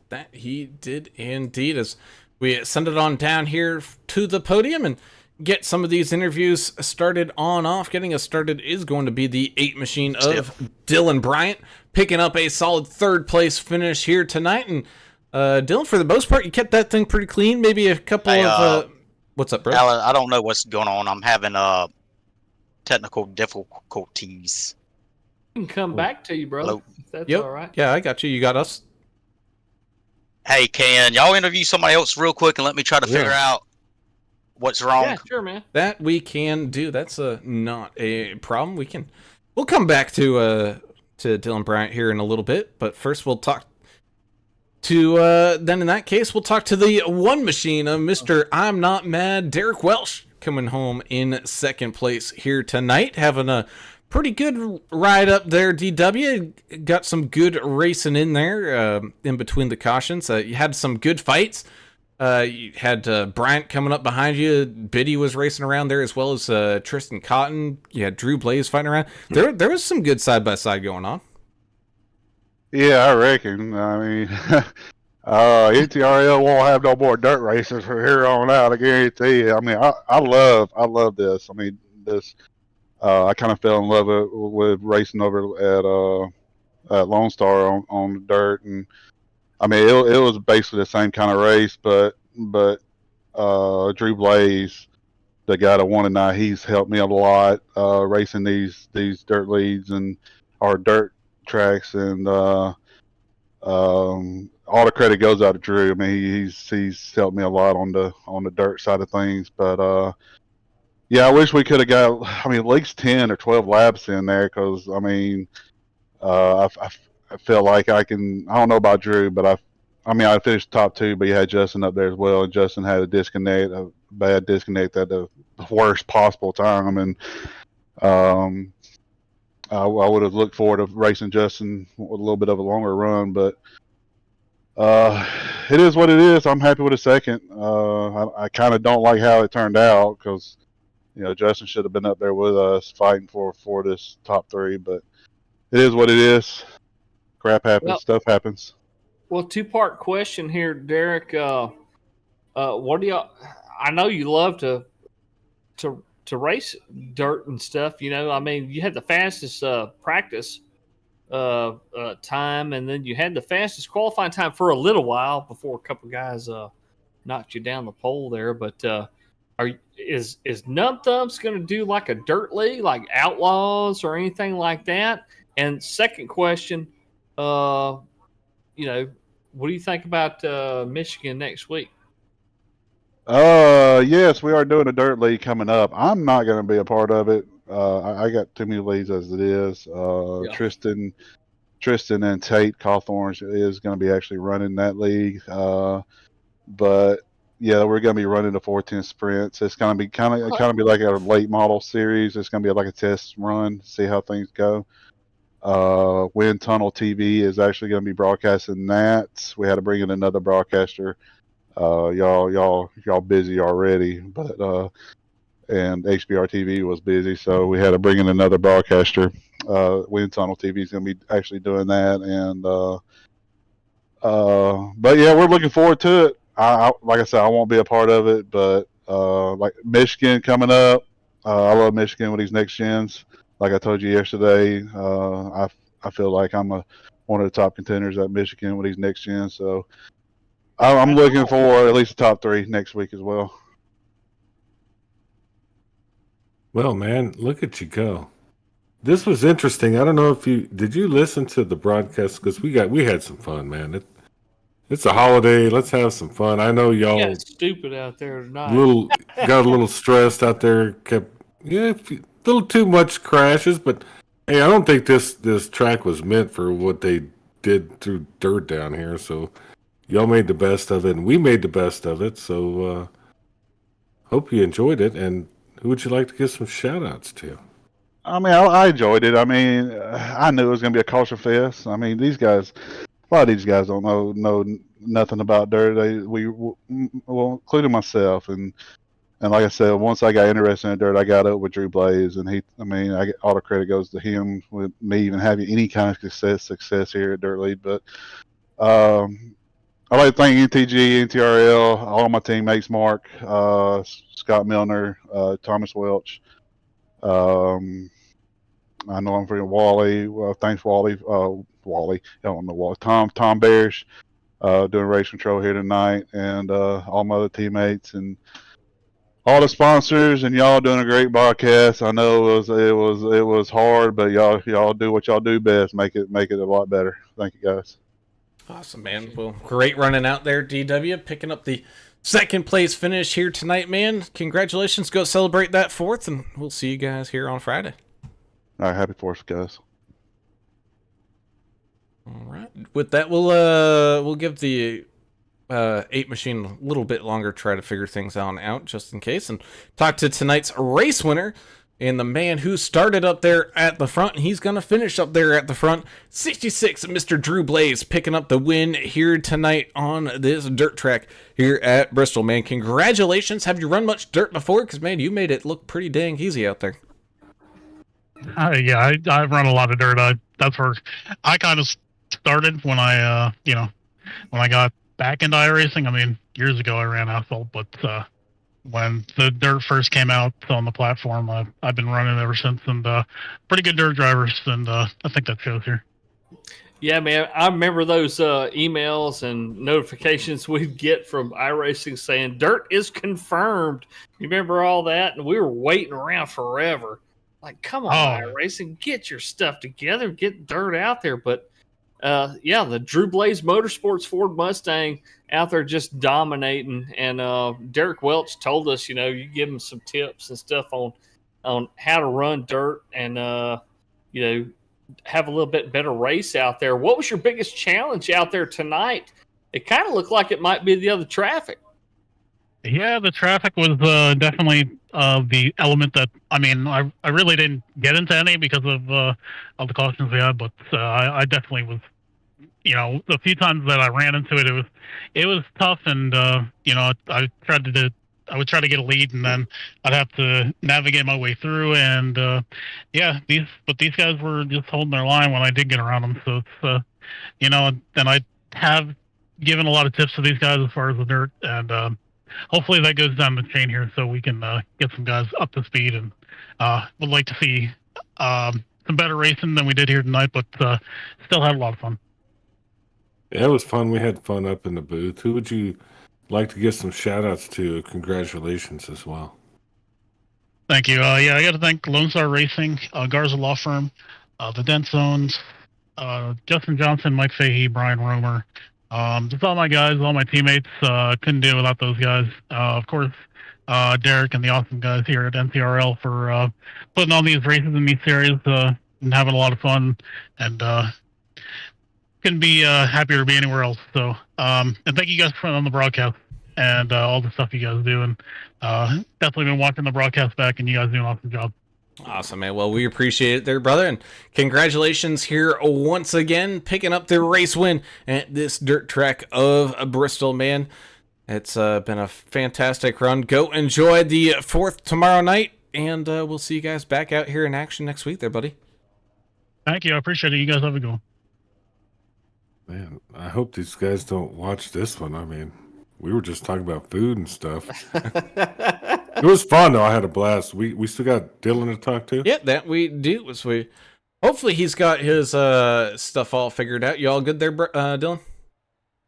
That he did indeed. As we send it on down here to the podium and get some of these interviews started on off. Getting us started is going to be the 8 machine of Dylan Bryant, picking up a solid 3rd place finish here tonight. And Dylan, for the most part, you kept that thing pretty clean. Maybe a couple of what's up, bro? Alan, I don't know what's going on. I'm having technical difficulties. I can come back to you, bro. Hello. If that's all right. Yeah, I got you. You got us. Hey, can y'all interview somebody else real quick and let me try to figure out what's wrong? Yeah, sure, man. That we can do. That's not a problem. We'll come back to Dylan Bryant here in a little bit, but first we'll talk to then in that case we'll talk to the 1 machine of Mr. I'm Not Mad, Derek Welsh, coming home in 2nd place here tonight, having a pretty good ride up there. DW got some good racing in there in between the cautions. You had some good fights. You had Bryant coming up behind you. Biddy was racing around there, as well as Tristan Cotton. You had Drew Blaze fighting around. There was some good side-by-side going on. Yeah, I reckon. I mean, NTRL won't have no more dirt races from here on out. I guarantee you. I mean, I love this. I mean, this. I kind of fell in love with racing over at Lone Star on the dirt, and I mean, it was basically the same kind of race, but Drew Blaze, the guy that won tonight, he's helped me a lot racing these dirt leads and our dirt tracks, and all the credit goes out to Drew. I mean, he's helped me a lot on the dirt side of things, but yeah, I wish we could have got, I mean, at least 10 or 12 laps in there, because I mean, I feel like I don't know about Drew, but I mean, I finished top 2, but you had Justin up there as well, and Justin had a bad disconnect at the worst possible time, and I would have looked forward to racing Justin with a little bit of a longer run, but it is what it is. I'm happy with a 2nd. I kind of don't like how it turned out, because Justin should have been up there with us fighting for this top 3, but it is what it is. Crap happens. Stuff happens. Well, 2-part question here, Derek. What do y'all? I know you love to race dirt and stuff. I mean, you had the fastest practice time, and then you had the fastest qualifying time for a little while before a couple guys knocked you down the pole there. But is Nub Thumbs going to do like a dirt league, like Outlaws or anything like that? And second question, what do you think about Michigan next week? Yes, we are doing a dirt league coming up. I'm not going to be a part of it. I got too many leagues as it is. Tristan and Tate Cawthorn is going to be actually running that league. But yeah, we're going to be running the 410 sprints. It's going to be kind of be like a late model series. It's going to be like a test run, see how things go. Wind Tunnel TV is actually going to be broadcasting that. We had to bring in another broadcaster. Y'all busy already, but and HBR TV was busy, so we had to bring in another broadcaster. Wind Tunnel TV is going to be actually doing that, and but yeah, we're looking forward to it. Like I said, I won't be a part of it, but like Michigan coming up, I love Michigan with these next gens. Like I told you yesterday, I feel like I'm one of the top contenders at Michigan with these next gens, so I'm looking for at least the top 3 next week as well. Well, man, look at you go. This was interesting. I don't know if did you listen to the broadcast, because we had some fun, man. It's a holiday. Let's have some fun. I know y'all. Yeah, it's stupid out there tonight. Got a little stressed out there. A little too much crashes, but hey, I don't think this track was meant for what they did through dirt down here. So y'all made the best of it, and we made the best of it. So hope you enjoyed it. And who would you like to give some shout outs to? I mean, I enjoyed it. I mean, I knew it was going to be a culture fest. I mean, these guys, a lot of these guys don't know nothing about dirt. Well, including myself, and like I said, once I got interested in dirt, I got up with Drew Blaze, and all the credit goes to him with me even having any kind of success here at Dirt League. But I'd like to thank NTG, NTRL, all my teammates, Mark, Scott Milner, Thomas Welch. I know I'm forgetting Wally. Well, thanks, Wally. Wally. I don't know Wally. Tom Bearish, doing race control here tonight, and all my other teammates and all the sponsors, and y'all doing a great broadcast. I know it was hard, but y'all do what y'all do best. Make it a lot better. Thank you, guys. Awesome, man. Well, great running out there, DW, picking up the second place finish here tonight, man. Congratulations. Go celebrate that 4th, and we'll see you guys here on Friday. All right, happy 4th, guys. All right. With that, we'll give the 8 machine a little bit longer, try to figure things out just in case, and talk to tonight's race winner. And the man who started up there at the front, he's going to finish up there at the front. 66, Mr. Drew Blaze, picking up the win here tonight on this dirt track here at Bristol, man. Congratulations. Have you run much dirt before? Because, man, you made it look pretty dang easy out there. Yeah, I've run a lot of dirt. That's where I kind of started when I got back into iRacing. I mean, years ago I ran asphalt, but when the dirt first came out on the platform, I've been running ever since, and pretty good dirt drivers, and I think that shows here. Yeah, man, I remember those emails and notifications we'd get from iRacing saying dirt is confirmed. You remember all that? And we were waiting around forever. Like, come on, iRacing, get your stuff together, get dirt out there. But yeah, the Drew Blaze Motorsports Ford Mustang out there just dominating. And Derek Welch told us, you give him some tips and stuff on how to run dirt and, have a little bit better race out there. What was your biggest challenge out there tonight? It kind of looked like it might be the other traffic. Yeah, the traffic was definitely the element that, I really didn't get into any because of the cautions we had, but I definitely was, the few times that I ran into it, it was tough, and I would try to get a lead, and then I'd have to navigate my way through, and these guys were just holding their line when I did get around them, so it's then I have given a lot of tips to these guys as far as the dirt, and hopefully that goes down the chain here so we can get some guys up to speed, and would like to see some better racing than we did here tonight, but still had a lot of fun. Yeah, it was fun. We had fun up in the booth. Who would you like to give some shout outs to? Congratulations as well. Thank you. I got to thank Lone Star Racing, Garza Law Firm, the Dent Zones, Justin Johnson, Mike Fahey, Brian Romer, just all my guys, all my teammates. Couldn't do it without those guys. Of course, Derek and the awesome guys here at NTRL for putting on these races in these series and having a lot of fun. And couldn't be happier to be anywhere else. So, and thank you guys for on the broadcast and all the stuff you guys do. And definitely been watching the broadcast back, and you guys do an awesome job. Awesome, man. Well, we appreciate it there, brother. And congratulations here once again, picking up the race win at this dirt track of Bristol, man. It's been a fantastic run. Go enjoy the 4th tomorrow night, and we'll see you guys back out here in action next week there, buddy. Thank you. I appreciate it. You guys have a good one. Man, I hope these guys don't watch this one. I mean, we were just talking about food and stuff. It was fun, though. I had a blast. We still got Dylan to talk to? Yeah, that we do. Hopefully he's got his stuff all figured out. You all good there, Dylan?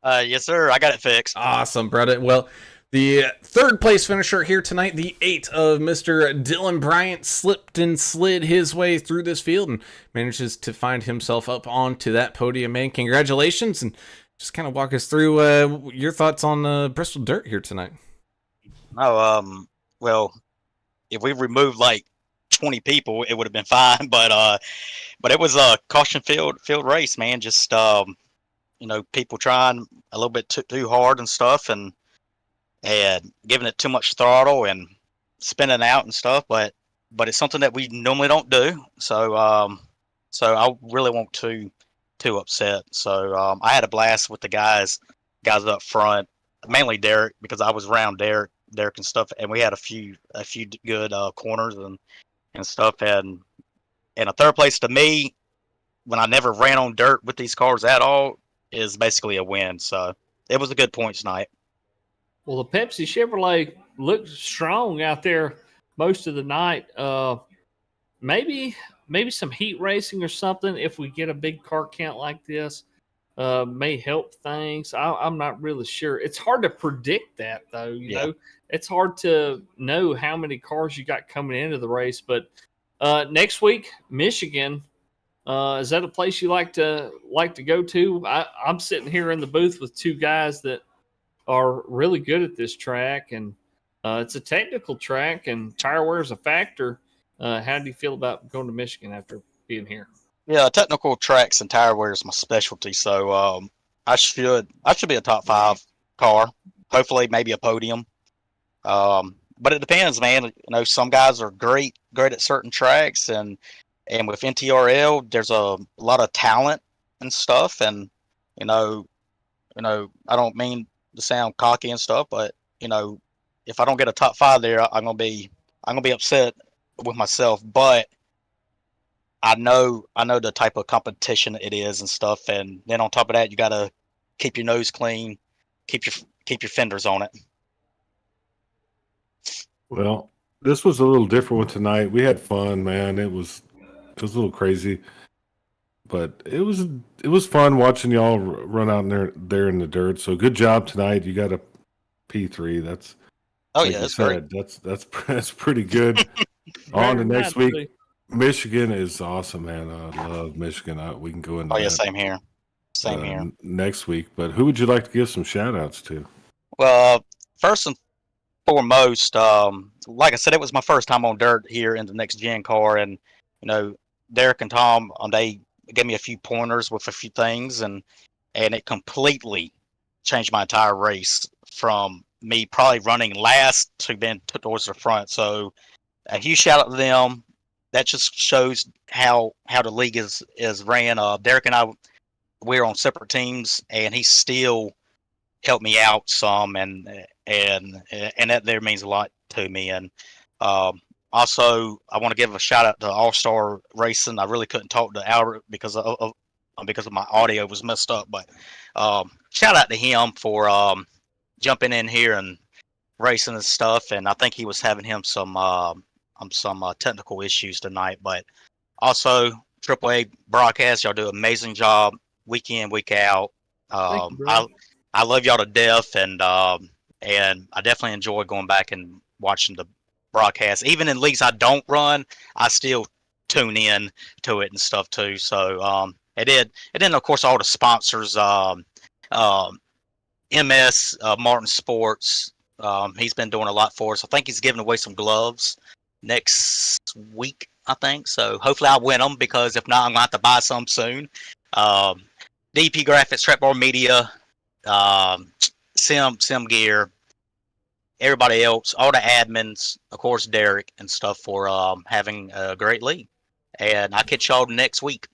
Yes, sir. I got it fixed. Awesome, brother. Well, the 3rd place finisher here tonight, the 8 of Mr. Dylan Bryant, slipped and slid his way through this field and manages to find himself up onto that podium, man. Congratulations, and just kind of walk us through your thoughts on Bristol Dirt here tonight. Oh, well, if we removed like 20 people, it would have been fine. But it was a caution field race, man. Just people trying a little bit too hard and stuff, and giving it too much throttle and spinning out and stuff. But it's something that we normally don't do. So I really won't too upset. So I had a blast with the guys up front, mainly Derek, because I was around Derek and stuff, and we had a few good corners and stuff. And a 3rd place to me, when I never ran on dirt with these cars at all, is basically a win. So it was a good point tonight. Well, the Pepsi Chevrolet looked strong out there most of the night. Maybe some heat racing or something. If we get a big car count like this, may help things. I'm not really sure. It's hard to predict that, though. You know, it's hard to know how many cars you got coming into the race. But next week, Michigan. Is that a place you like to go to? I'm sitting here in the booth with two guys that are really good at this track, and it's a technical track, and tire wear is a factor. How do you feel about going to Michigan after being here? Yeah, technical tracks and tire wear is my specialty, so I should be a top 5 car. Hopefully, maybe a podium. But it depends, man. You know, some guys are great at certain tracks, and with NTRL, there's a lot of talent and stuff. And you know, I don't mean to sound cocky and stuff, but you know, if I don't get a top 5 there, I'm gonna be upset with myself. But I know the type of competition it is and stuff. And then on top of that, you gotta keep your nose clean, keep your fenders on it. Well, this was a little different one tonight. We had fun, man. It was a little crazy, but it was fun watching y'all run out there in the dirt. So good job tonight. You got a P3. That's That's great. That's pretty good. On to next week. Michigan is awesome, man. I love Michigan. We can go into that. Same here. Same here. Next week. But who would you like to give some shout outs to? Well, first and foremost, like I said, it was my first time on dirt here in the next gen car, and you know, Derek and Tom, they gave me a few pointers with a few things, and it completely changed my entire race from me probably running last to being towards the front. So a huge shout out to them. That just shows how the league is ran. Derek and I, we're on separate teams, and he still helped me out some, and that there means a lot to me. And also, I want to give a shout out to All Star Racing. I really couldn't talk to Albert because of my audio was messed up, but shout out to him for jumping in here and racing and stuff. And I think he was having some technical issues tonight, but also AAA broadcast, y'all do an amazing job week in, week out. I love y'all to death, and I definitely enjoy going back and watching the broadcast. Even in leagues I don't run, I still tune in to it and stuff too. So it did. And then of course all the sponsors, MS Martin Sports. He's been doing a lot for us. I think he's giving away some gloves next week, I think. So hopefully I'll win them, because if not, I'm gonna have to buy some soon. DP Graphics, Trapbar Media, Sim Gear, everybody else, all the admins, of course Derek and stuff, for having a great league. And I'll catch y'all next week.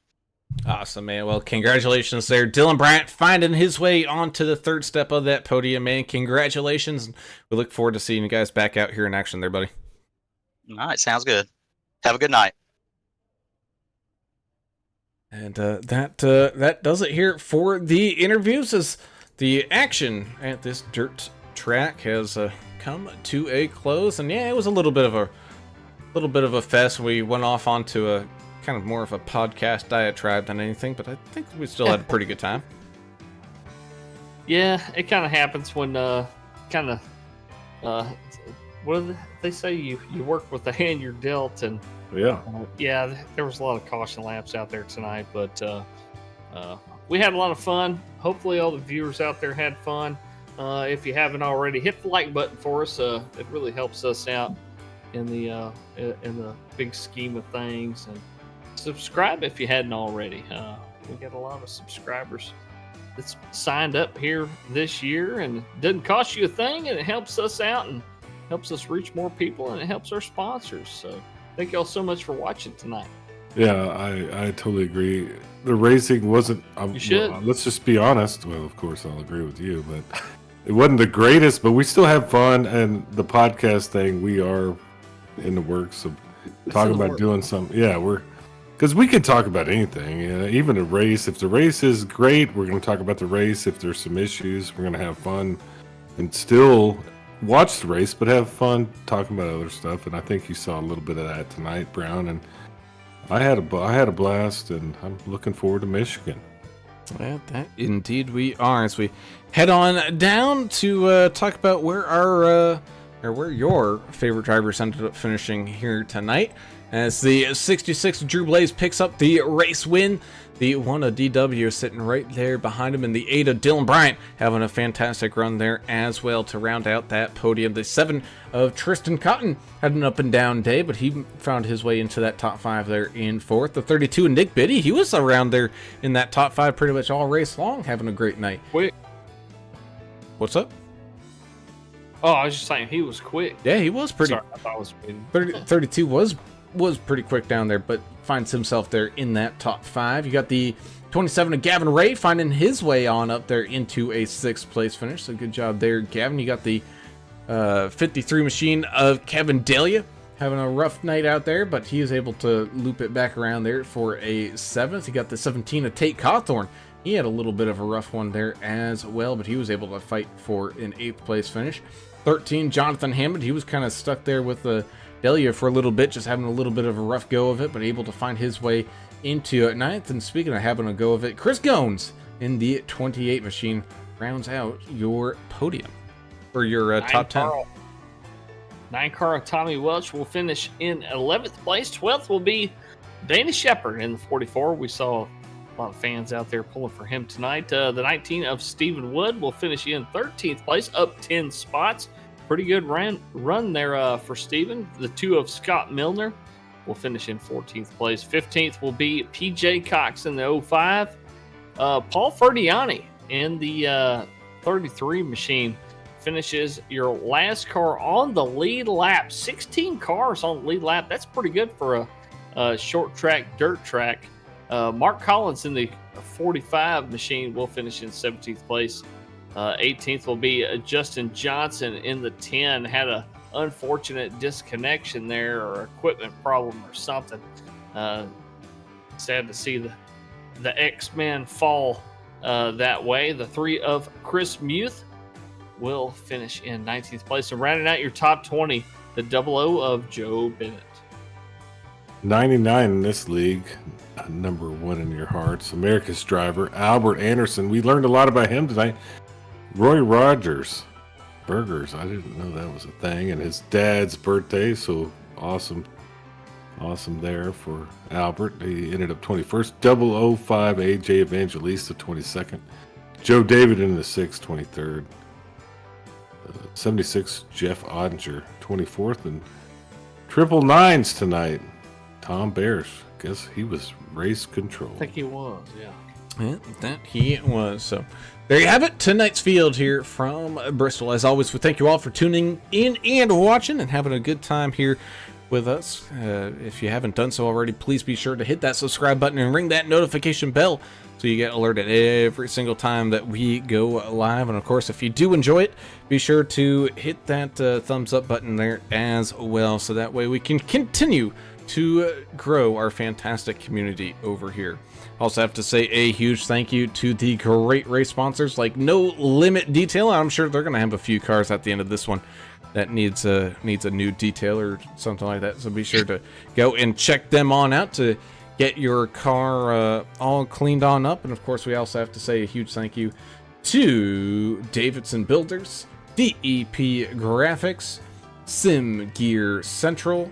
Awesome, man. Well, congratulations there. Dylan Bryant finding his way onto the third step of that podium, man. Congratulations. We look forward to seeing you guys back out here in action there, buddy. All right, sounds good. Have a good night. And that does it here for the interviews, as the action at this dirt track has come to a close. And yeah, it was a little bit of a fest. We went off onto a kind of more of a podcast diatribe than anything, but I think we still had a pretty good time. Yeah, it kind of happens when what do they say? You work with the hand you're dealt, and yeah, there was a lot of caution laps out there tonight, but we had a lot of fun. Hopefully, all the viewers out there had fun. If you haven't already, hit the like button for us. It really helps us out in the big scheme of things, and subscribe if you hadn't already. We got a lot of subscribers that's signed up here this year, and it doesn't cost you a thing, and it helps us out and helps us reach more people, and it helps our sponsors. So thank y'all so much for watching tonight. Yeah, I totally agree. The racing wasn't, well, let's just be honest. Well, of course I'll agree with you, but it wasn't the greatest, but we still have fun. And the podcast thing, we are in the works of talking about doing some. Yeah, we're because we can talk about anything, even a race. If the race is great, we're going to talk about the race. If there's some issues, we're going to have fun and still watch the race, but have fun talking about other stuff. And I think you saw a little bit of that tonight, Brown. And I had a blast, and I'm looking forward to Michigan. Well, that indeed we are. As we head on down to talk about where where your favorite drivers ended up finishing here tonight, as the 66 Drew Blaze picks up the race win. The 1 of DW sitting right there behind him, and the 8 of Dylan Bryant having a fantastic run there as well to round out that podium. The 7 of Tristan Cotton had an up and down day, but he found his way into that top 5 there in 4th. The 32 of Nick Biddy, he was around there in that top 5 pretty much all race long, having a great night. Quick. What's up? Oh, I was just saying he was quick. Yeah, he was pretty. Sorry, I thought it was 32 was pretty quick down there, but finds himself there in that top 5. You got the 27 of Gavin Ray finding his way on up there into a 6th place finish. So good job there, Gavin. You got the 53 machine of Kevin Delia having a rough night out there, but he is able to loop it back around there for a 7th. You got the 17 of Tate Cawthorn. He had a little bit of a rough one there as well, but he was able to fight for an 8th place finish. 13, Jonathan Hammond. He was kind of stuck there with the Delia for a little bit, just having a little bit of a rough go of it, but able to find his way into 9th. And speaking of having a go of it, Chris Gones in the 28 machine rounds out your podium, or your top 10. 9 car of Tommy Welch will finish in 11th place. 12th will be Dana Shepard in the 44. We saw a lot of fans out there pulling for him tonight. The 19 of Stephen Wood will finish in 13th place, up 10 spots. Pretty good run there for Stephen. The 2 of Scott Milner will finish in 14th place. 15th will be PJ Cox in the 05. Paul Ferdiani in the 33 machine finishes your last car on the lead lap. 16 cars on the lead lap. That's pretty good for a short track, dirt track. Mark Collins in the 45 machine will finish in 17th place. 18th will be Justin Johnson in the 10. Had a unfortunate disconnection there, or equipment problem or something. Sad to see the X-Men fall that way. The 3 of Chris Muth will finish in 19th place. And rounding out your top 20, the 00 of Joe Bennett. 99 in this league, number 1 in your hearts. America's driver, Albert Anderson. We learned a lot about him tonight. Roy Rogers Burgers. I didn't know that was a thing. And his dad's birthday, so awesome there for Albert. He ended up 21st. 005 AJ Evangelista 22nd. Joe David in the 6th, 23rd. 76 Jeff Ottinger 24th. And triple nines tonight. Tom Bears. Guess he was race control. I think he was, yeah. Yeah, that he was. So there you have it. Tonight's field here from Bristol. As always, we thank you all for tuning in and watching and having a good time here with us. If you haven't done so already, please be sure to hit that subscribe button and ring that notification bell so you get alerted every single time that we go live. And of course, if you do enjoy it, be sure to hit that thumbs up button there as well, so that way we can continue to grow our fantastic community over here. Also have to say a huge thank you to the great race sponsors like No Limit Detail. I'm sure they're going to have a few cars at the end of this one that needs a new detail or something like that. So be sure to go and check them on out to get your car all cleaned on up. And of course, we also have to say a huge thank you to Davidson Builders, DEP Graphics, Sim Gear Central,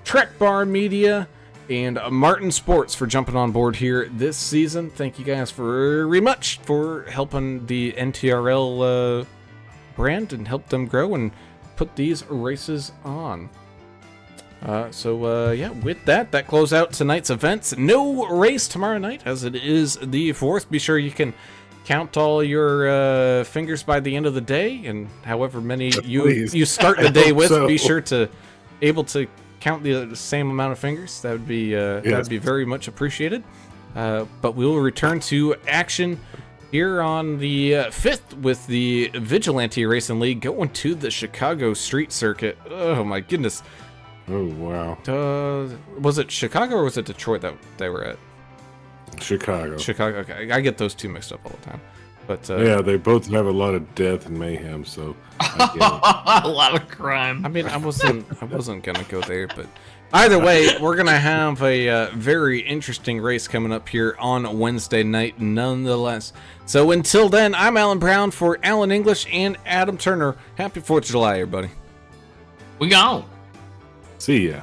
Trek Bar Media, and Martin Sports for jumping on board here this season. Thank you guys very much for helping the NTRL brand and help them grow and put these races on. Yeah, with that close out tonight's events. No race tomorrow night, as it is the 4th. Be sure you can count all your fingers by the end of the day, and however many you start the day with, so. Be sure to able to count the same amount of fingers. That would be that'd be very much appreciated. But we will return to action here on the 5th with the Vigilante Racing League going to the Chicago Street Circuit. Oh my goodness. Oh wow. Was it Chicago or was it Detroit that they were at? Chicago. Chicago. Okay, I get those two mixed up all the time. But yeah, they both have a lot of death and mayhem, so I get it. A lot of crime. I mean, I wasn't gonna go there, but either way, we're gonna have a very interesting race coming up here on Wednesday night, nonetheless. So until then, I'm Alan Brown for Alan English and Adam Turner. Happy 4th of July, everybody. We gone. See ya.